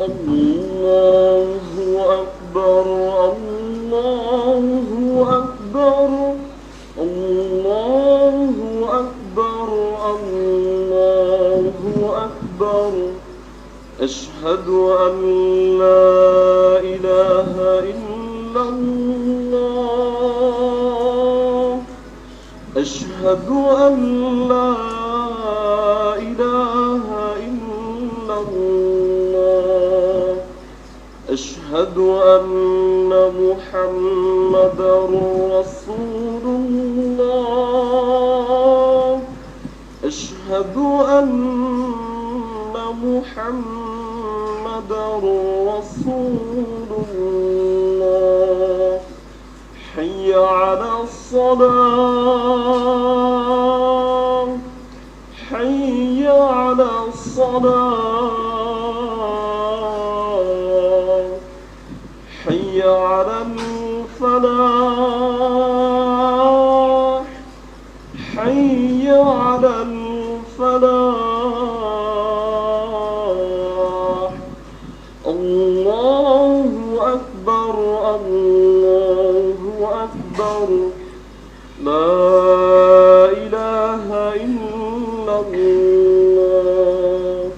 الله أكبر الله أكبر الله أكبر الله أكبر أشهد أن لا إله إلا الله أشهد أن لا إله إلا الله أشهد أن محمدا رسول الله أشهد أن محمدا رسول الله حي على الصلاة حي على الصلاة حي على الفلاح حي على الفلاح الله أكبر الله أكبر لا إله إلا الله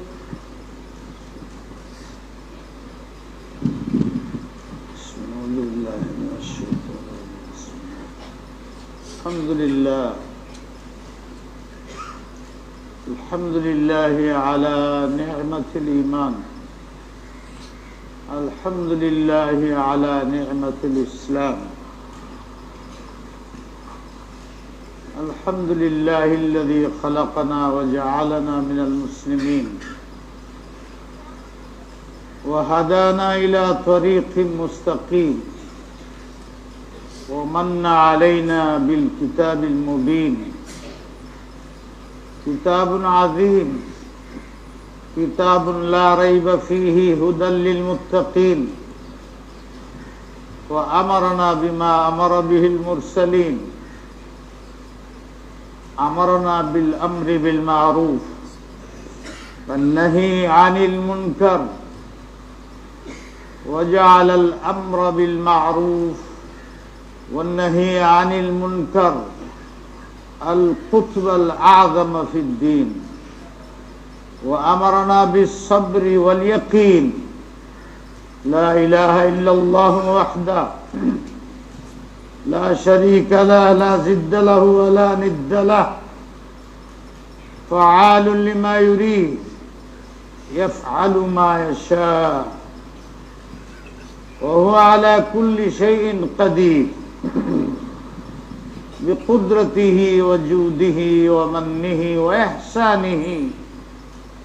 الحمد لله على نعمة الإيمان الحمد لله على نعمة الإسلام الحمد لله الذي خلقنا وجعلنا من المسلمين وهدانا إلى طريق مستقيم ومن علينا بالكتاب المبين كتاب عظيم كتاب لا ريب فيه هدى للمتقين وأمرنا بما أمر به المرسلين أمرنا بالأمر بالمعروف والنهي عن المنكر وجعل الأمر بالمعروف والنهي عن المنكر القطب الأعظم في الدين وأمرنا بالصبر واليقين لا إله إلا الله وحده لا شريك له لا ضد له ولا ند له فعال لما يريد يفعل ما يشاء وهو على كل شيء قدير بقدرته وجوده ومنه وإحسانه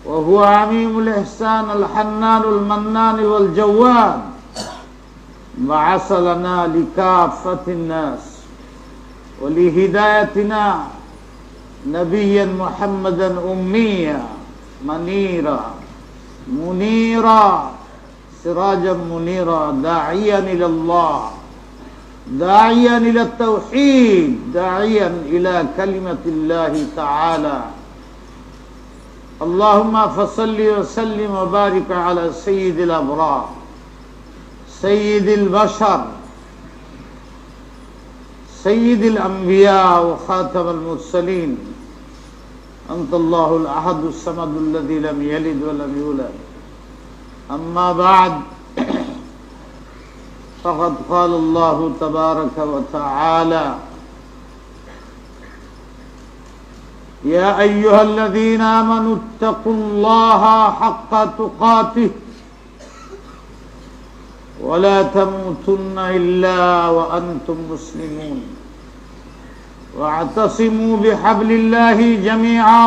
وهو عميم الإحسان الحنان المنان والجواد بعث لنا لكافة الناس ولهدايتنا نبيا محمدا أميا منيرا سراجا منيرا داعيا إلى الله داعيا إلى التوحيد داعيا إلى كلمة الله تعالى اللهم فصل وسلم وبارك على سيد الأبرار سيد البشر سيد الأنبياء وخاتم المرسلين أنت الله الأحد الصمد الذي لم يلد ولم يولد أما بعد فقد قال الله تبارك وتعالى يا أيها الذين آمنوا اتقوا الله حق تقاته ولا تموتن إلا وأنتم مسلمون واعتصموا بحبل الله جميعا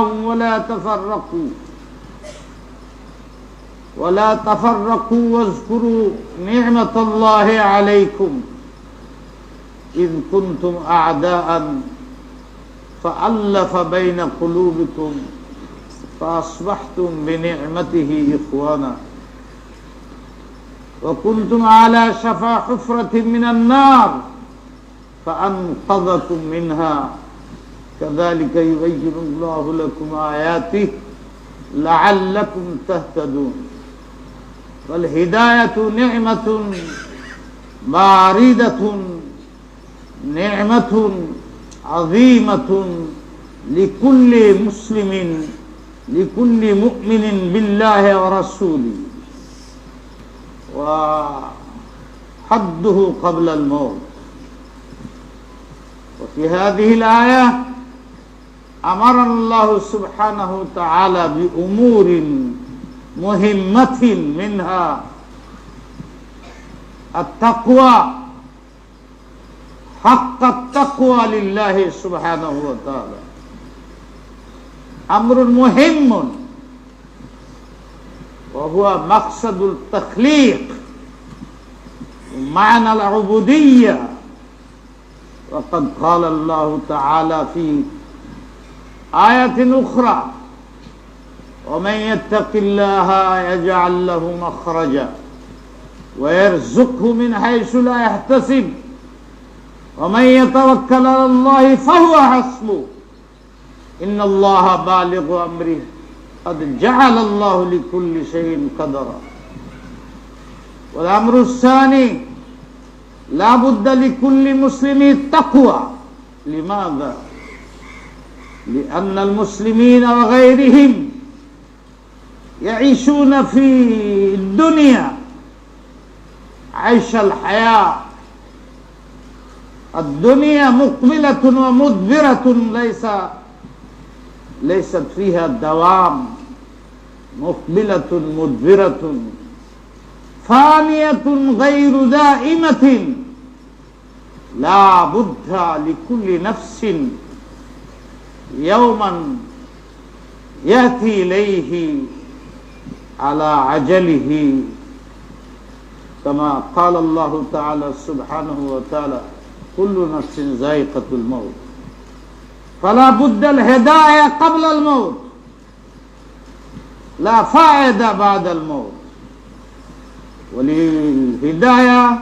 ولا تفرقوا واذكروا نعمة الله عليكم إذ كنتم أعداء فألف بين قلوبكم فأصبحتم بنعمته إخوانا وكنتم على شفا حفرة من النار فأنقذكم منها كذلك يبين الله لكم آياته لعلكم تهتدون والهداية نعمة باردة نعمة عظيمة لكل مسلم لكل مؤمن بالله ورسوله وحده قبل الموت. وفي هذه الآية أمرنا الله سبحانه وتعالى بأمور مهمة منها التقوى حق التقوى لله سبحانه وتعالى أمر مهم وهو مقصد التخليق معنى العبودية. وقد قال الله تعالى في آية أخرى ومن يتق الله يجعل له مخرجا ويرزقه من حيث لا يحتسب ومن يتوكل على الله فهو حسبه إن الله بالغ أمره قد جعل الله لكل شيء قدرا. والأمر الثاني لا بد لكل مسلم التقوى. لماذا؟ لأن المسلمين وغيرهم يعيشون في الدنيا عيش الحياة. الدنيا مقبلة ومدبرة ليست فيها دوام مقبلة مدبرة فانية غير دائمة لا بد لكل نفس يوما يأتي إليه على عجله كما قال الله تعالى سبحانه وتعالى كل نفس ذائقة الموت فلا بد الهداية قبل الموت لا فائدة بعد الموت. وللهداية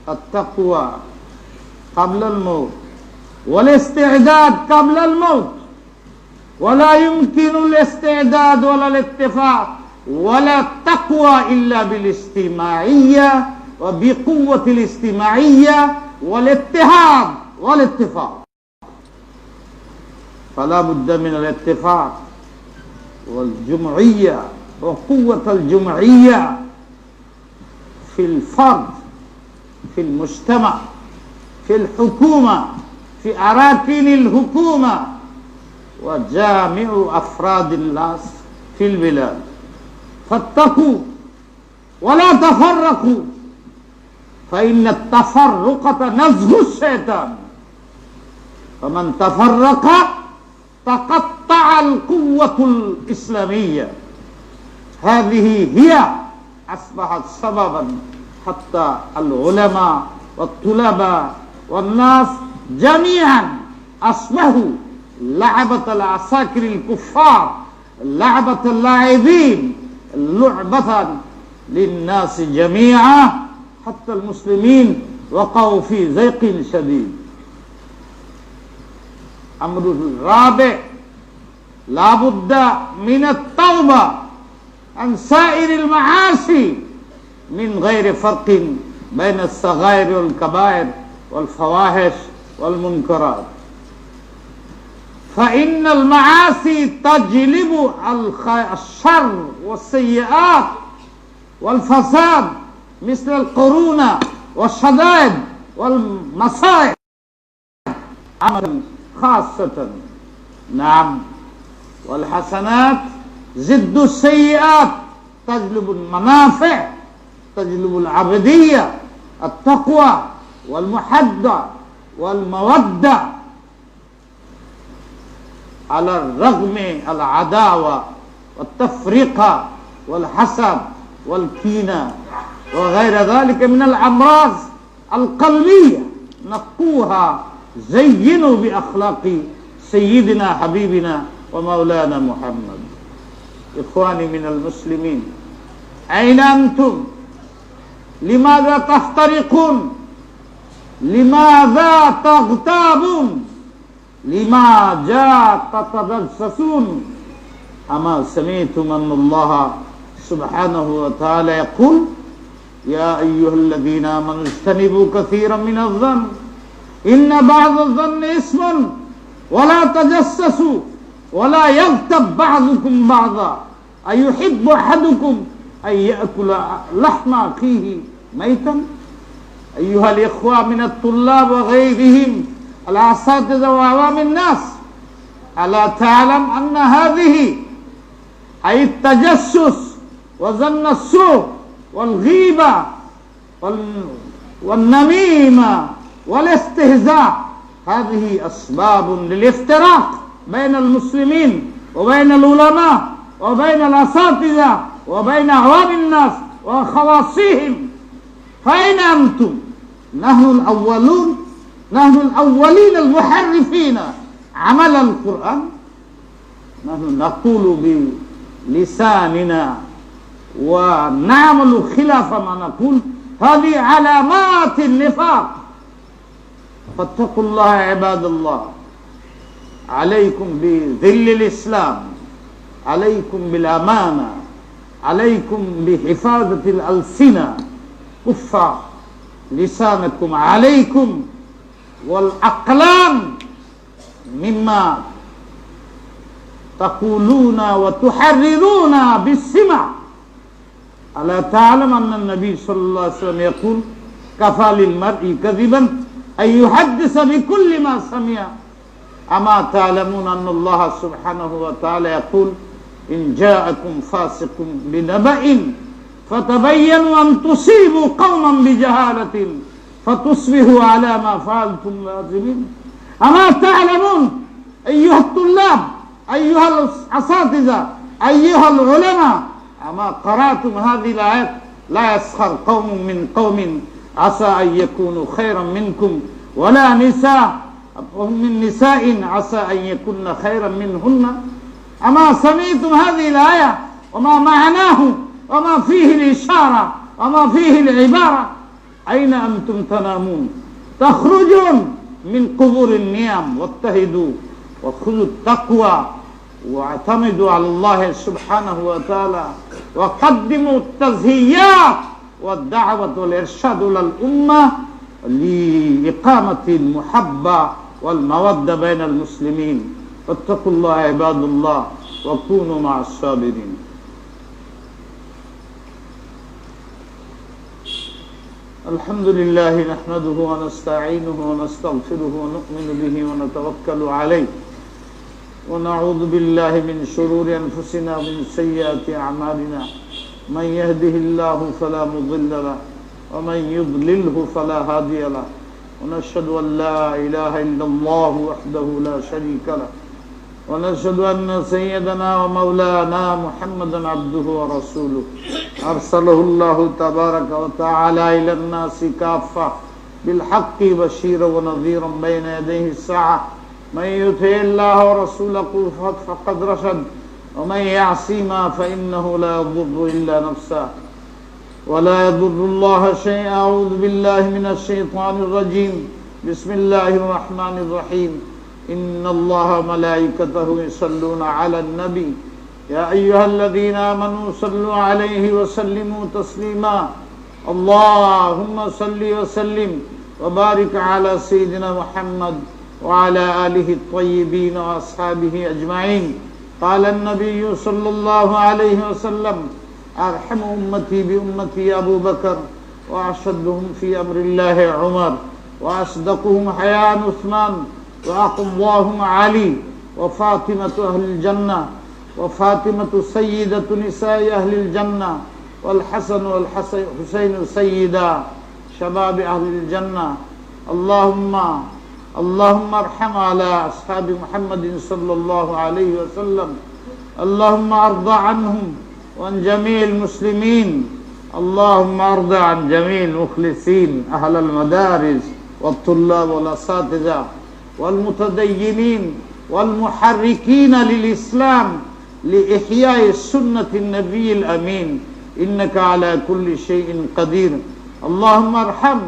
التقوى قبل الموت والاستعداد قبل الموت ولا يمكن الاستعداد ولا الاتفاق ولا التقوى إلا بالاجتماعية وبقوة الاجتماعية والاتحاد والاتفاق. فلا بد من الاتفاق والجمعية وقوة الجمعية في الفرد في المجتمع في الحكومة في أراكين الحكومة وجامع أفراد الناس في البلاد. فاتقوا ولا تفرقوا فإن التفرقة نزغ الشيطان فمن تفرق تقطع القوة الإسلامية. هذه هي أصبحت سببا حتى العلماء والطلباء والناس جميعا أصبحوا لعبة العساكر الكفار لعبة اللاعبين لعبة للناس جميعا حتى المسلمين وقعوا في ضيق شديد. أمر الرابع لا بد من التوبة عن سائر المعاصي من غير فرق بين الصغائر والكبائر والفواحش والمنكرات فإن المعاصي تجلب الشر والسيئات والفساد مثل القرون والشدائد والمصائب عملا خاصة. نعم والحسنات ضد السيئات تجلب المنافع تجلب العبدية التقوى والمحبة والمودة على الرغم العداوة والتفرقة والحسد والكينة وغير ذلك من الأمراض القلبية. نقوها زينوا بأخلاق سيدنا حبيبنا ومولانا محمد. إخواني من المسلمين أين أنتم؟ لماذا تفترقون؟ لماذا تغتابون؟ لماذا تتجسسون؟ أما سمعتم أن الله سبحانه وتعالى يقول يا أيها الذين آمنوا اجتنبوا كثيرا من الظن إن بعض الظن إثم ولا تجسسوا ولا يغتب بعضكم بعضا أيحب أحدكم أن يأكل لحم أخيه ميتا؟ أيها الإخوة من الطلاب وغيرهم الأساتذة وعوام الناس ألا تعلم أن هذه أي التجسس وظن السوء والغيبة والنميمة والاستهزاء هذه أسباب للافتراق بين المسلمين وبين العلماء وبين الأساتذة وبين عوام الناس وخواصهم. فأين أنتم؟ نحن الأولين المحرفين عمل القرآن. نحن نقول بلساننا ونعمل خلاف ما نقول. هذه علامات النفاق. فاتقوا الله عباد الله. عليكم بذل الإسلام، عليكم بالأمانة، عليكم بحفاظة الألسنة، كف لسانكم عليكم والأقلام مما تقولون وتحررون بالسمع. ألا تعلم أن النبي صلى الله عليه وسلم يقول كفى للمرء كذبا أن يحدث بكل ما سمع. أما تعلمون أن الله سبحانه وتعالى يقول إن جاءكم فاسق بنبأ فتبينوا أن تصيبوا قوما بجهالة فتصبحوا على ما فعلتم نادمين. أما تعلمون أيها الطلاب، أيها الأساتذة، أيها العلماء، أما قرأتم هذه الآيات لا يسخر قوم من قوم عسى أن يكونوا خيرا منكم ولا نساء من نساء عسى أن يكون خيرا منهن. أما سمعتم هذه الآية وما معناه وما فيه الإشارة وما فيه العبارة؟ أين أنتم تنامون؟ تخرجون من قبور النيام واتهدوا وخذوا التقوى واعتمدوا على الله سبحانه وتعالى وقدموا التزهيات والدعوة والإرشاد للأمة لإقامة المحبة والمودة بين المسلمين. فاتقوا الله عباد الله وكونوا مع الصابرين. الحمد لله نحمده ونستعينه ونستغفره ونؤمن به ونتوكل عليه ونعوذ بالله من شرور أنفسنا ومن سيئات أعمالنا. من يهده الله فلا مضل له ومن يضلله فلا هادي له ونشهد أن لا إله إلا الله وحده لا شريك له ونشهد أن سيدنا ومولانا محمدا عبده ورسوله أرسله الله تبارك وتعالى إلى الناس كافة بالحق بشيرا ونذيرا بين يديه الساعة. من يطع الله ورسوله فقد رشد ومن يعصيما فإنه لا يضر إلا نفسه ولا يضر الله شيئا. أعوذ بالله من الشيطان الرجيم. بسم الله الرحمن الرحيم. إن الله وملائكته يصلون على النبي يا أيها الذين آمنوا صلوا عليه وسلموا تسليما. اللهم صل وسلم وبارك على سيدنا محمد وعلى آله الطيبين وأصحابه أجمعين. قال النبي صلى الله عليه وسلم أرحم أمتي بأمتي أبو بكر وأشدهم في أمر الله عمر وأصدقهم حياء عثمان وأقواهم علي وفاطمة أهل الجنة وفاطمة سيدة نساء أهل الجنة والحسن والحسين سيدا شباب أهل الجنة. اللهم ارحم على أصحاب محمد صلى الله عليه وسلم. اللهم ارض عنهم وعن جميع المسلمين. اللهم ارض عن جميع المخلصين أهل المدارس والطلاب والأساتذة والمتدينين والمحركين للإسلام لإحياء سنة النبي الأمين إنك على كل شيء قدير اللهم ارحم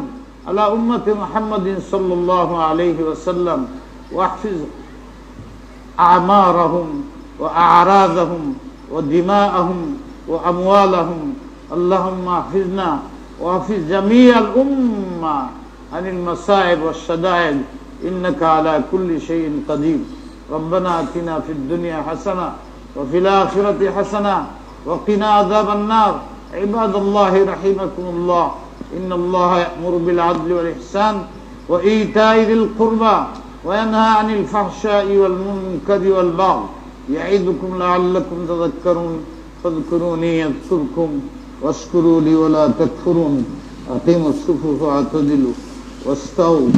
على أمة محمد صلى الله عليه وسلم واحفظ أعمارهم وأعراضهم ودماءهم وأموالهم اللهم احفظنا واحفظ جميع الأمة عن المصائب والشدائد إنك على كل شيء قدير ربنا آتنا في الدنيا حسنة وفي الآخرة حسنة وقنا عذاب النار عباد الله رحمكم الله إن الله يأمر بالعدل والإحسان وإيتاء ذي القربى وينهى عن الفحشاء والمنكر والبغي يعظكم لعلكم تذكرون فاذكروني يذكركم واشكروا لي ولا تكفرون أقيموا الصفوف واعتدلوا واستووا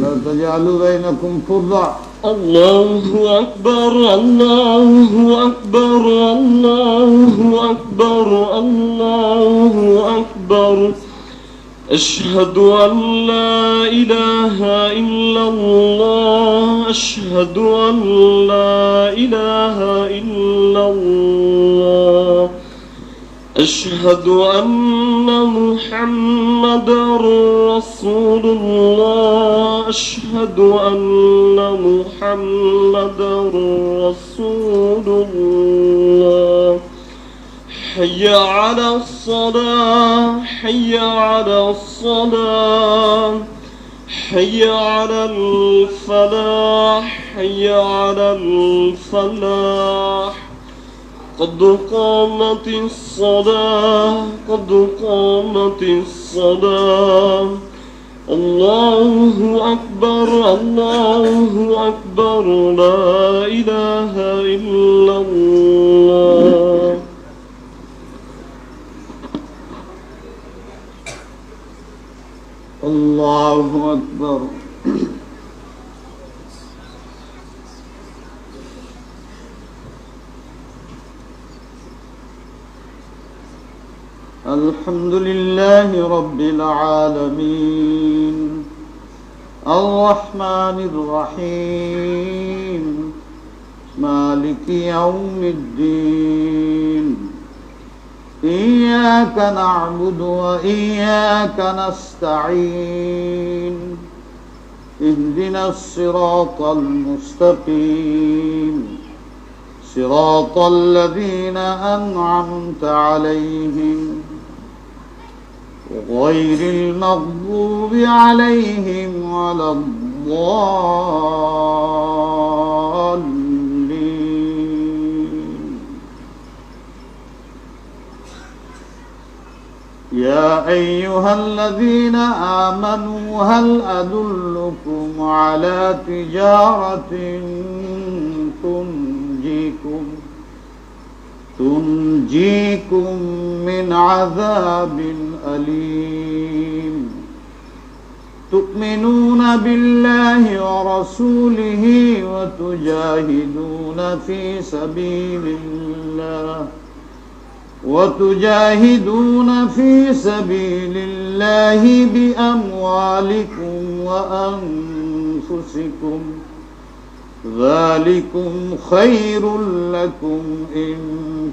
لا تجعلوا بينكم فرضا الله أكبر الله أكبر الله أكبر الله أكبر أشهد أن لا إله إلا الله أشهد أن لا إله إلا الله أشهد أن محمدا رسول الله أشهد أن محمدا رسول الله حي على الصلاة حي على الصلاة حي على الفلاح حي على الفلاح قد قامت الصلاة قد قامت الصلاة الله أكبر الله أكبر لا إله إلا الله الله أكبر الحمد لله رب العالمين الرحمن الرحيم مالك يوم الدين إياك نعبد وإياك نستعين اهدنا الصراط المستقيم صراط الذين أنعمت عليهم غير المغضوب عليهم ولا الضالين يا أيها الذين آمنوا هل أدلكم على تجارة تنجيكم من عذاب أليم تؤمنون بالله ورسوله وتجاهدون في سبيل الله بأموالكم وأنفسكم ذلكم خير لكم إن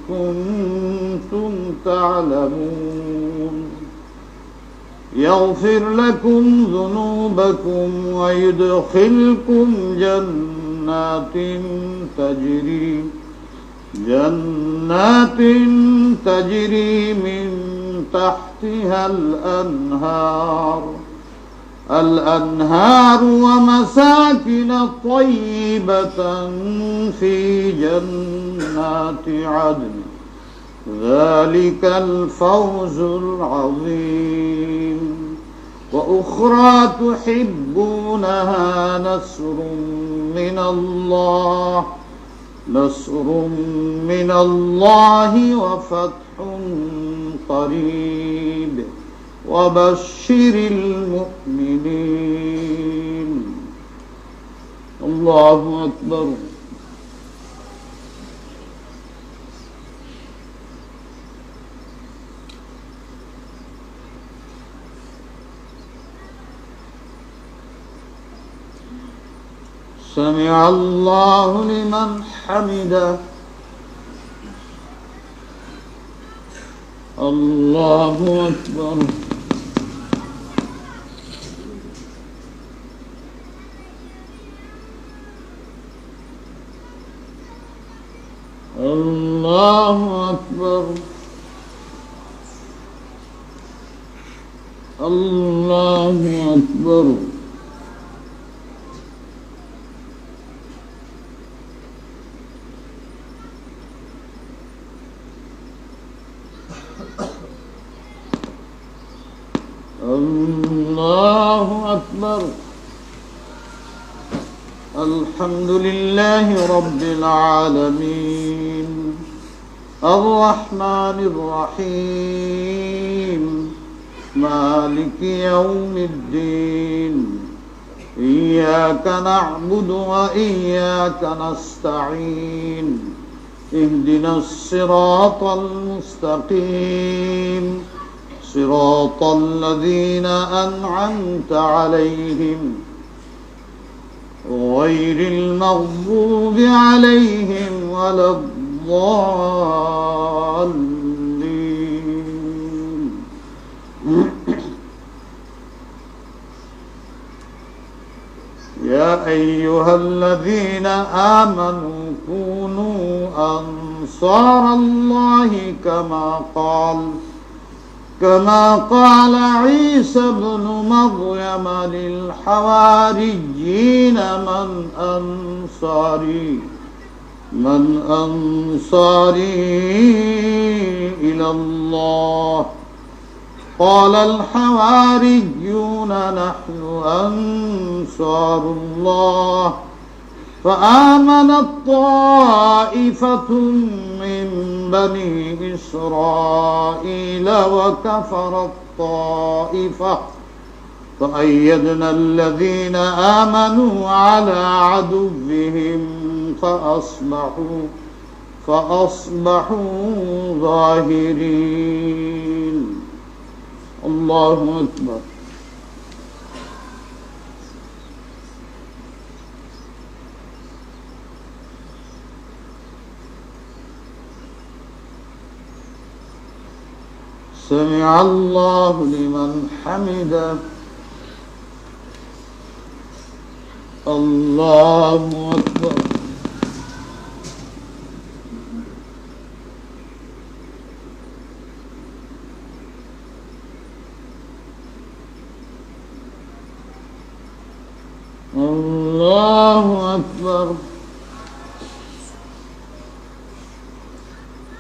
كنتم تعلمون يغفر لكم ذنوبكم ويدخلكم جنات تجري من تحتها الأنهار ومساكن طيبة في جنات عدن ذلك الفوز العظيم وأخرى تحبونها نصر من الله وفتح قريب وبشر المؤمنين الله أكبر سمع الله لمن حمده الله أكبر الله أكبر الله أكبر الله أكبر الحمد لله رب العالمين الرحمن الرحيم مالك يوم الدين إياك نعبد وإياك نستعين اهدنا الصراط المستقيم صراط الذين أنعمت عليهم غير المغضوب عليهم ولا الضالين يا أيها الذين آمنوا كونوا أنصار الله كما قال عيسى ابن مريم للحواريين من أنصاري إلى الله قال الحواريون نحن أنصار الله فآمنت طائفة من بني إسرائيل وكفرت طائفة فأيدنا الذين آمنوا على عدوهم فأصبحوا ظاهرين الله أكبر سمع الله لمن حمده الله أكبر الله أكبر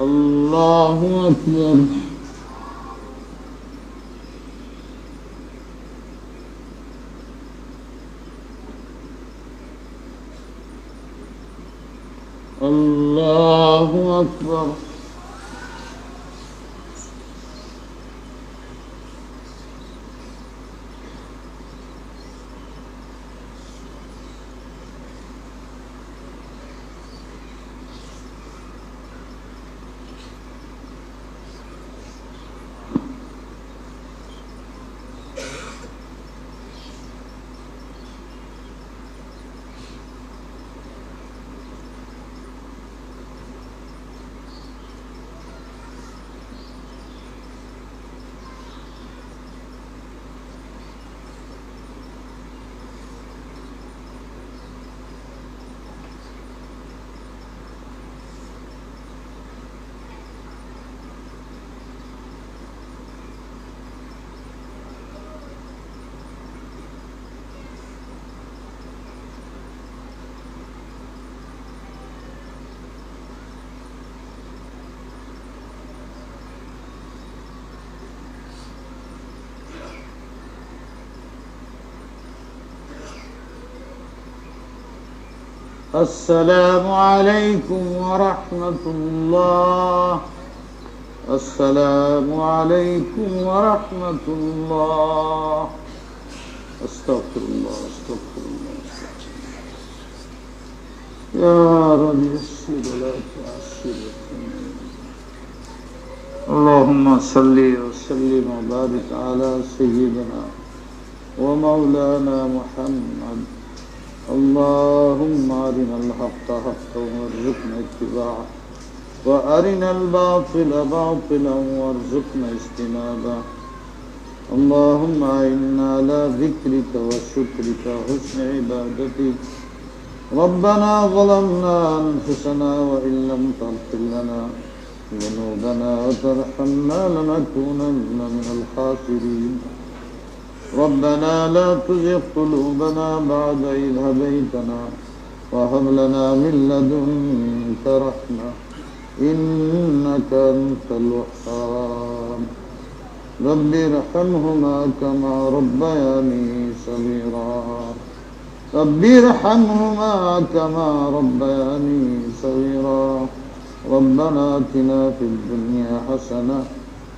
الله أكبر الله أكبر السلام عليكم ورحمة الله السلام عليكم ورحمة الله أستغفر الله يا رب يسر ولا تعسر اللهم صل وسلم وبارك على سيدنا ومولانا محمد اللهم أرنا الحق حقا وارزقنا اتباعه وأرنا الباطل باطلا وارزقنا اجتنابه اللهم أعنا على ذكرك وشكرك وحسن عبادتك ربنا ظلمنا أنفسنا وإن لم تغفر لنا ذنوبنا وترحمنا لنكونن من الخاسرين ربنا لا تزغ قلوبنا بعد إذ هديتنا وهب لنا من لدنك رحمة إنك أنت الوهاب رب ارحمهما كما ربياني صغيرا رب ارحمهما كما ربياني صغيرا ربنا آتنا في الدنيا حسنة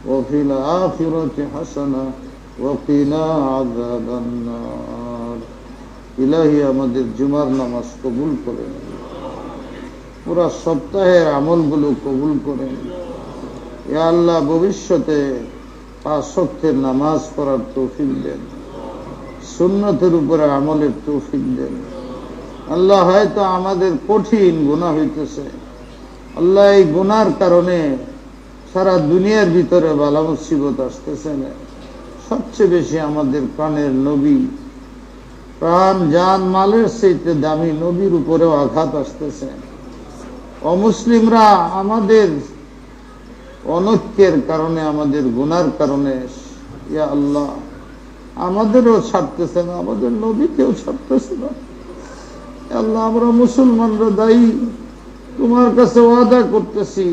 وفي الآخرة حسنة وقنا عذاب النار ইলাহি আমাদের জুমার নামাজ কবুল করেন পুরা সপ্তাহের আমলগুলো কবুল করেন ইয়া আল্লাহ ভবিষ্যতে 5 ওয়াক্তের নামাজ পড়ার তৌফিক দেন সুন্নতের উপরে আমলের তৌফিক দেন আল্লাহ হয়তো আমাদের কঠিন গুনাহ হইতেছে আল্লাহ এই গুনার কারণে সারা দুনিয়ার ভিতরে বালা মুসিবত আসতেছে না সবচেয়ে বেশি আমাদের প্রাণের নবী প্রাণ জান মালের চাইতে দামি নবীর উপরেও আঘাত আসতেছে অমুসলিমরা আমাদের অনৈক্যের কারণে আমাদের গুনার কারণে ইয়া আল্লাহ আমাদেরও ছাড়তেছে না আমাদের নবীকেও ছাড়তেছে না আল্লাহ আমরা মুসলমানরা দায়ী তোমার কাছে ওয়াদা করতেছি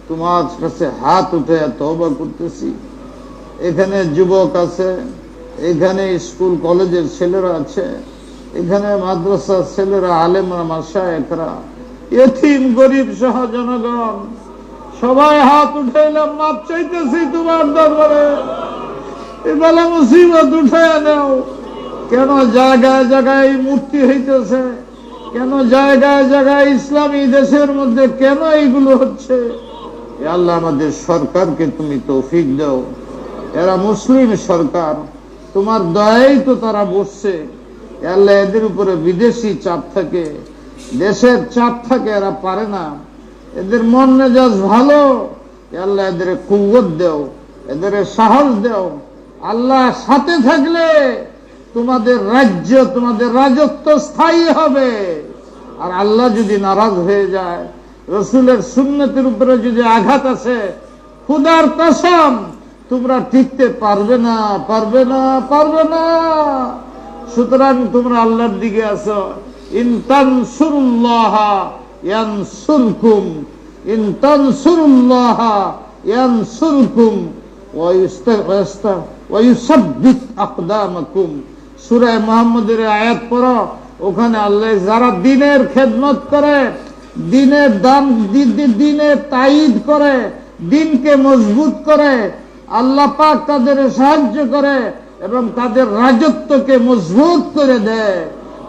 তোমার কাছে হাত উঠে তওবা করতেছি এখানে যুবক আছে এখানে স্কুল কলেজের ছেলেরা আছে এখানে মাদ্রাসার ছেলেরা আলেমরা মাশায়েখরা এতিম গরিব সহ জনগণ সবাই হাত উঠাইলাম মাপ চাইতেছি তোমার দরবারে এই বালা মুসিবত উঠায় নাও কেন জায়গায় জায়গায় মূর্তি হইতেছে কেন জায়গায় জায়গায় ইসলামী দেশের মধ্যে কেন এইগুলো হচ্ছে আল্লাহ আমাদের সরকারকে তুমি তৌফিক দাও এরা মুসলিম সরকার তোমার দয়াই তো তারা বসছে আল্লাহ এদের উপরে বিদেশি চাপ থাকে দেশের চাপ থাকে এরা পারে না এদের মন মেজাজ ভালো আল্লাহ এদের কুওয়াত দাও এদের সাহস দাও আল্লাহ সাথে থাকলে তোমাদের রাজ্য তোমাদের রাজত্ব স্থায়ী হবে আর আল্লাহ যদি নারাজ হয়ে যায় রাসূলের সুন্নতের উপরে যদি আঘাত আসে খোদার কসম তোমরা টিকতে পারবে না পারবে না পারবে না সুতরাং তোমরা আল্লাহর দিকে আসো ইন তানসুরুল্লাহ ইয়ানসুরকুম ইন তানসুরুল্লাহ ইয়ানসুরকুম ওয়া ইউসাব্বিত আকদামাকুম সূরা মুহাম্মদের আয়াত পড়ো ওখানে আল্লাহ যারা দ্বীনের খেদমত করে দ্বীনের দাম দ্বীনের তাইদ করে দ্বীনকে মজবুত করে আল্লাহ পাক তাদের সাহায্য করে এবং তাদের রাজত্বকে মজবুত করে দেয়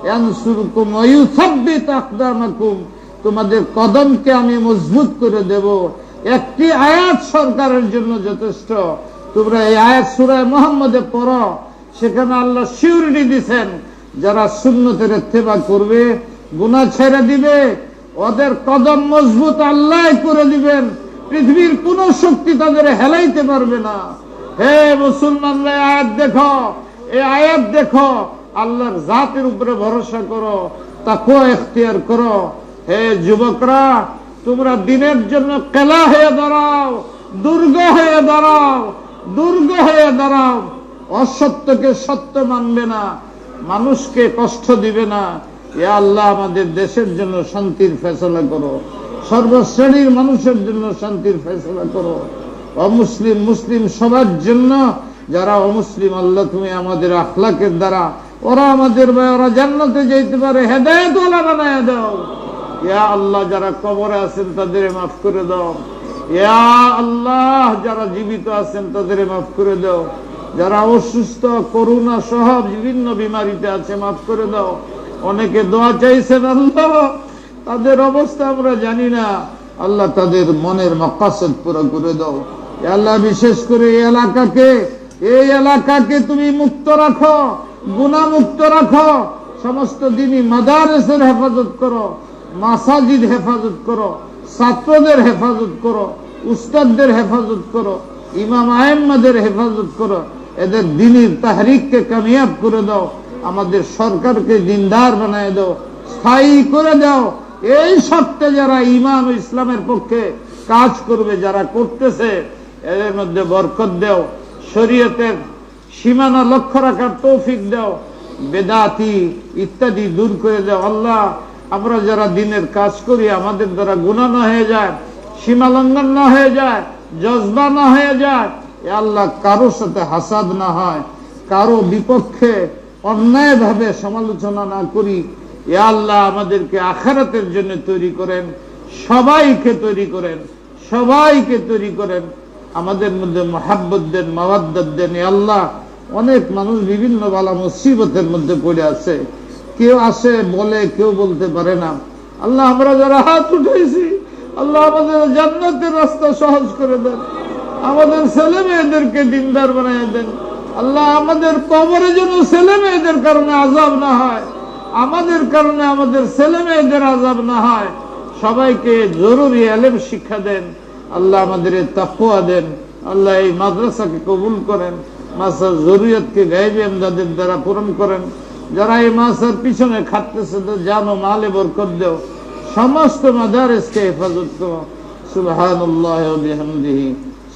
ইয়ানসুরকুম ওয়া ইউসাব্বিত আকদামাকুম তোমাদের কদমকে আমি মজবুত করে দেব একটি আয়াত সরকারের জন্য যথেষ্ট তোমরা এই আয়াত সূরা মুহাম্মদে পড়ো সেখানে আল্লাহ সিউরিটি দিবেন যারা সুন্নতের ইত্তেবা করবে গুনাহ ছেড়ে দিবে ওদের কদম মজবুত আল্লাহ করে দিবেন পৃথিবীর কোন শক্তি তাদের হেলাইতে পারবে না হে মুসলমানরা আয়াত দেখো এই আয়াত দেখো আল্লাহর জাতের উপরে ভরসা করো তাকওয়া ইখতিয়ার করো হে যুবকরা তোমরা দিনের জন্য কেলা হয়ে দাঁড়াও দুর্গ হয়ে দাঁড়াও দুর্গ হয়ে দাঁড়াও অসত্যকে সত্য মানবে না মানুষকে কষ্ট দিবে না এ আল্লাহ আমাদের দেশের জন্য শান্তির ফয়সালা করো সর্বশ্রেণীর মানুষের জন্য শান্তির ফয়সালা করো অমুসলিম মুসলিম সবার জন্য যারা অমুসলিম আল্লাহ তুমি আমাদের আখলাকের দ্বারা ওরা আমাদের ওরা জান্নাতে যেতে পারে হেদায়েত ওয়ালা বানায় দাও ইয়া আল্লাহ যারা কবরে আছেন তাদের মাফ করে দাও ইয়া আল্লাহ যারা জীবিত আছেন তাদের মাফ করে দাও যারা অসুস্থ করোনা সহ বিভিন্ন বিমারিতে আছে মাফ করে দাও অনেকে দোয়া চাইছেন আল্লাহ তাদের অবস্থা আমরা জানি না আল্লাহ তাদের মনের মাকাসদ পুরো করে দাও আল্লাহ বিশেষ করে এই এলাকাকে তুমি মুক্ত রাখো গুনাহ মুক্ত রাখো সমস্ত দিনই মাদারিসের হেফাজত করো মাসাজিদ হেফাজত করো ছাত্রদের হেফাজত করো, উস্তাদদের হেফাজত করো, ইমাম আয়েম্মাদের হেফাজত করো, এদের দ্বীনের তাহরিককে কামিয়াব করে দাও, আমাদের সরকারকে দিনদার বানায় দাও, স্থায়ী করে দাও। এই শর্তে যারা ইমান ও ইসলামের পক্ষে কাজ করবে, যারা করতেছে, এদের মধ্যে বরকত দাও, শরীয়তের সীমানা লক্ষ্য রাখার তৌফিক দাও, বেদাতি ইত্যাদি দূর করে দাও। আল্লাহ, আমরা যারা দিনের কাজ করি, আমাদের দ্বারা গুনাহ না হয়ে যায়, সীমা লঙ্ঘন না হয়ে যায়, জজবা না হয়ে যায়। এ আল্লাহ, কারোর সাথে হাসাদ না হয়, কারো বিপক্ষে অন্যায়ভাবে সমালোচনা না করি। এ আল্লাহ, আমাদেরকে আখিরাতের জন্য তৈরি করেন, সবাইকে তৈরি করেন, সবাইকে তৈরি করেন। আমাদের মধ্যে মহাব্বত দেন, মাওয়াদ্দাত দেন। এ আল্লাহ, অনেক মানুষ বিভিন্ন বালা মুসিবতের মধ্যে পড়ে আছে, কেউ আসে বলে, কেউ বলতে পারে না। আল্লাহ, আমরা যারা হাত উঠেছি, আল্লাহ আমাদের জান্নাতের রাস্তা সহজ করে দেন, আমাদের ছেলে মেয়েদেরকে দিনদার বানিয়ে দেন। আল্লাহ, আমাদের কবরে যেন ছেলে মেয়েদের কারণে আযাব না হয়, আমাদের কারণে আমাদের ছেলে মেয়েদের আযাব না হয়। সবাইকে জরুরি ইলম শিক্ষা দেন। আল্লাহ, আমাদের তাকওয়া দেন। আল্লাহ, এই মাদ্রাসাকে কবুল করেন, মাদ্রাসার জরুরিয়াতকে গায়বী আমদাদের দ্বারা পূরণ করেন। যারা এই মাদ্রাসার পিছনে খাটতেছে, জানো মালে বরকত দেও, সমস্ত মাদারিসকে হেফাজত করো। সুবহানাল্লাহ ওয়া বিহামদিহি,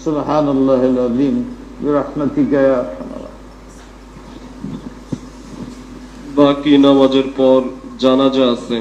সুবহানাল্লাহিল আযীম, বিরহমাতিকা ইয়া আরহামার রাহিমিন। বাকি নামাজের পর জানাজা আছে।